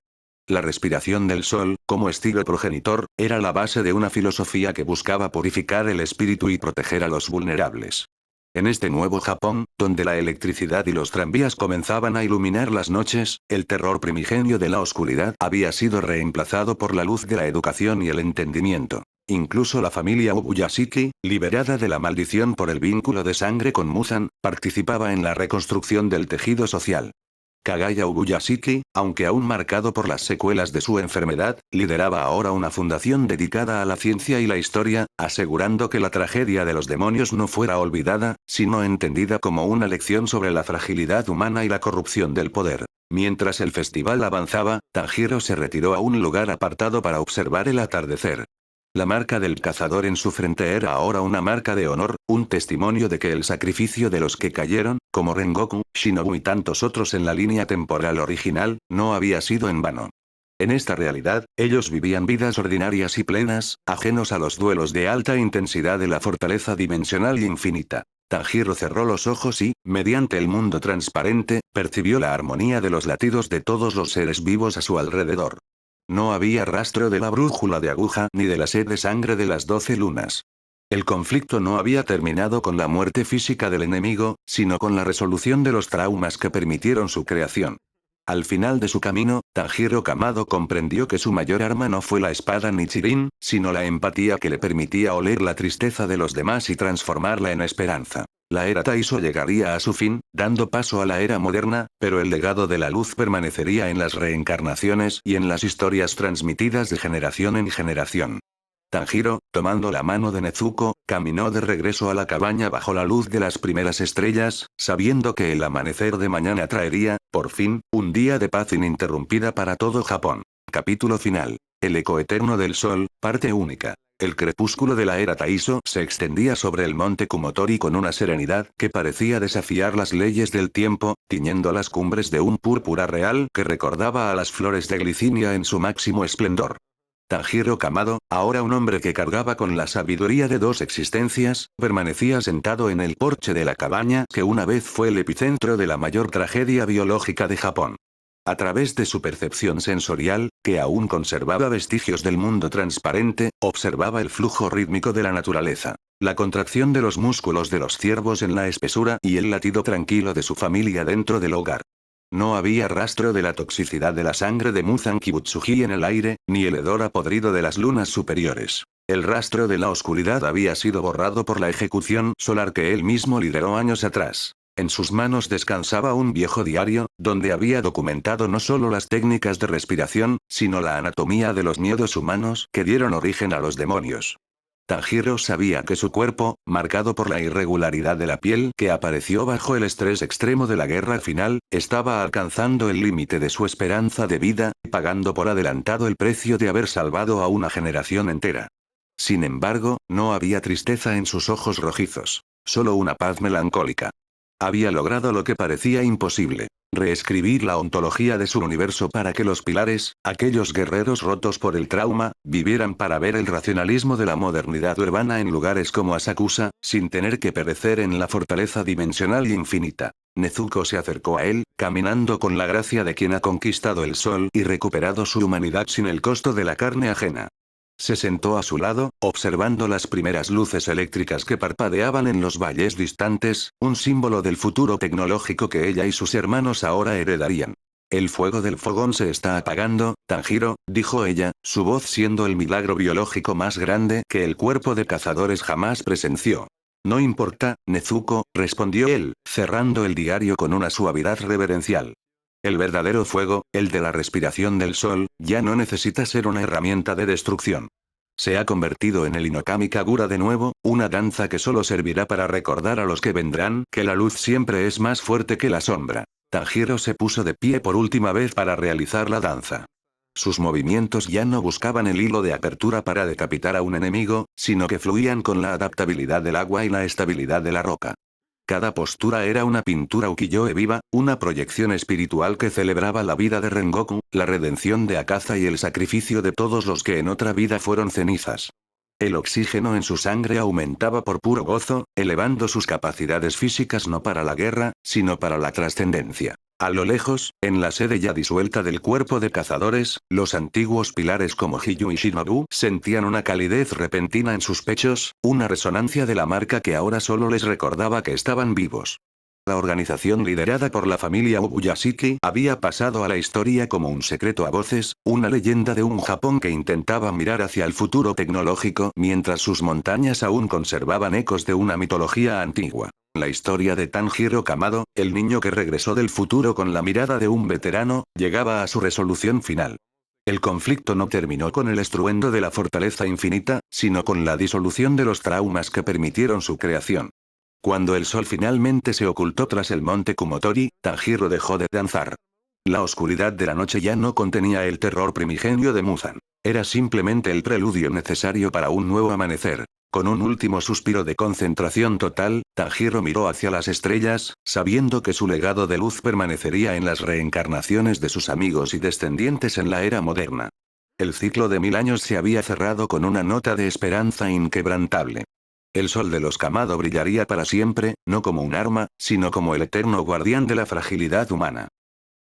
A: La respiración del sol, como estilo progenitor, era la base de una filosofía que buscaba purificar el espíritu y proteger a los vulnerables. En este nuevo Japón, donde la electricidad y los tranvías comenzaban a iluminar las noches, el terror primigenio de la oscuridad había sido reemplazado por la luz de la educación y el entendimiento. Incluso la familia Ubuyashiki, liberada de la maldición por el vínculo de sangre con Muzan, participaba en la reconstrucción del tejido social. Kagaya Ubuyashiki, aunque aún marcado por las secuelas de su enfermedad, lideraba ahora una fundación dedicada a la ciencia y la historia, asegurando que la tragedia de los demonios no fuera olvidada, sino entendida como una lección sobre la fragilidad humana y la corrupción del poder. Mientras el festival avanzaba, Tanjiro se retiró a un lugar apartado para observar el atardecer. La marca del cazador en su frente era ahora una marca de honor, un testimonio de que el sacrificio de los que cayeron, como Rengoku, Shinobu y tantos otros en la línea temporal original, no había sido en vano. En esta realidad, ellos vivían vidas ordinarias y plenas, ajenos a los duelos de alta intensidad de la fortaleza dimensional y infinita. Tanjiro cerró los ojos y, mediante el mundo transparente, percibió la armonía de los latidos de todos los seres vivos a su alrededor. No había rastro de la brújula de aguja ni de la sed de sangre de las 12 lunas. El conflicto no había terminado con la muerte física del enemigo, sino con la resolución de los traumas que permitieron su creación. Al final de su camino, Tanjiro Kamado comprendió que su mayor arma no fue la espada Nichirin, sino la empatía que le permitía oler la tristeza de los demás y transformarla en esperanza. La era Taiso llegaría a su fin, dando paso a la era moderna, pero el legado de la luz permanecería en las reencarnaciones y en las historias transmitidas de generación en generación. Tanjiro, tomando la mano de Nezuko, caminó de regreso a la cabaña bajo la luz de las primeras estrellas, sabiendo que el amanecer de mañana traería, por fin, un día de paz ininterrumpida para todo Japón. Capítulo final. El eco eterno del sol, parte única. El crepúsculo de la era Taiso se extendía sobre el monte Kumotori con una serenidad que parecía desafiar las leyes del tiempo, tiñendo las cumbres de un púrpura real que recordaba a las flores de glicinia en su máximo esplendor. Tanjiro Kamado, ahora un hombre que cargaba con la sabiduría de dos existencias, permanecía sentado en el porche de la cabaña que una vez fue el epicentro de la mayor tragedia biológica de Japón. A través de su percepción sensorial, que aún conservaba vestigios del mundo transparente, observaba el flujo rítmico de la naturaleza, la contracción de los músculos de los ciervos en la espesura y el latido tranquilo de su familia dentro del hogar. No había rastro de la toxicidad de la sangre de Muzan Kibutsuji en el aire, ni el hedor a podrido de las lunas superiores. El rastro de la oscuridad había sido borrado por la ejecución solar que él mismo lideró años atrás. En sus manos descansaba un viejo diario, donde había documentado no solo las técnicas de respiración, sino la anatomía de los miedos humanos que dieron origen a los demonios. Tanjiro sabía que su cuerpo, marcado por la irregularidad de la piel que apareció bajo el estrés extremo de la guerra final, estaba alcanzando el límite de su esperanza de vida, pagando por adelantado el precio de haber salvado a una generación entera. Sin embargo, no había tristeza en sus ojos rojizos. Solo una paz melancólica. Había logrado lo que parecía imposible. Reescribir la ontología de su universo para que los pilares, aquellos guerreros rotos por el trauma, vivieran para ver el racionalismo de la modernidad urbana en lugares como Asakusa, sin tener que perecer en la fortaleza dimensional y infinita. Nezuko se acercó a él, caminando con la gracia de quien ha conquistado el sol y recuperado su humanidad sin el costo de la carne ajena. Se sentó a su lado, observando las primeras luces eléctricas que parpadeaban en los valles distantes, un símbolo del futuro tecnológico que ella y sus hermanos ahora heredarían. El fuego del fogón se está apagando, Tanjiro, dijo ella, su voz siendo el milagro biológico más grande que el cuerpo de cazadores jamás presenció. No importa, Nezuko, respondió él, cerrando el diario con una suavidad reverencial. El verdadero fuego, el de la respiración del sol, ya no necesita ser una herramienta de destrucción. Se ha convertido en el Inokami Kagura de nuevo, una danza que solo servirá para recordar a los que vendrán que la luz siempre es más fuerte que la sombra. Tanjiro se puso de pie por última vez para realizar la danza. Sus movimientos ya no buscaban el hilo de apertura para decapitar a un enemigo, sino que fluían con la adaptabilidad del agua y la estabilidad de la roca. Cada postura era una pintura ukiyo-e viva, una proyección espiritual que celebraba la vida de Rengoku, la redención de Akaza y el sacrificio de todos los que en otra vida fueron cenizas. El oxígeno en su sangre aumentaba por puro gozo, elevando sus capacidades físicas no para la guerra, sino para la trascendencia. A lo lejos, en la sede ya disuelta del cuerpo de cazadores, los antiguos pilares como Hiyu y Shinobu sentían una calidez repentina en sus pechos, una resonancia de la marca que ahora solo les recordaba que estaban vivos. La organización liderada por la familia Ubuyashiki había pasado a la historia como un secreto a voces, una leyenda de un Japón que intentaba mirar hacia el futuro tecnológico mientras sus montañas aún conservaban ecos de una mitología antigua. La historia de Tanjiro Kamado, el niño que regresó del futuro con la mirada de un veterano, llegaba a su resolución final. El conflicto no terminó con el estruendo de la fortaleza infinita, sino con la disolución de los traumas que permitieron su creación. Cuando el sol finalmente se ocultó tras el monte Kumotori, Tanjiro dejó de danzar. La oscuridad de la noche ya no contenía el terror primigenio de Muzan. Era simplemente el preludio necesario para un nuevo amanecer. Con un último suspiro de concentración total, Tanjiro miró hacia las estrellas, sabiendo que su legado de luz permanecería en las reencarnaciones de sus amigos y descendientes en la era moderna. El ciclo de 1000 años se había cerrado con una nota de esperanza inquebrantable. El sol de los Kamado brillaría para siempre, no como un arma, sino como el eterno guardián de la fragilidad humana.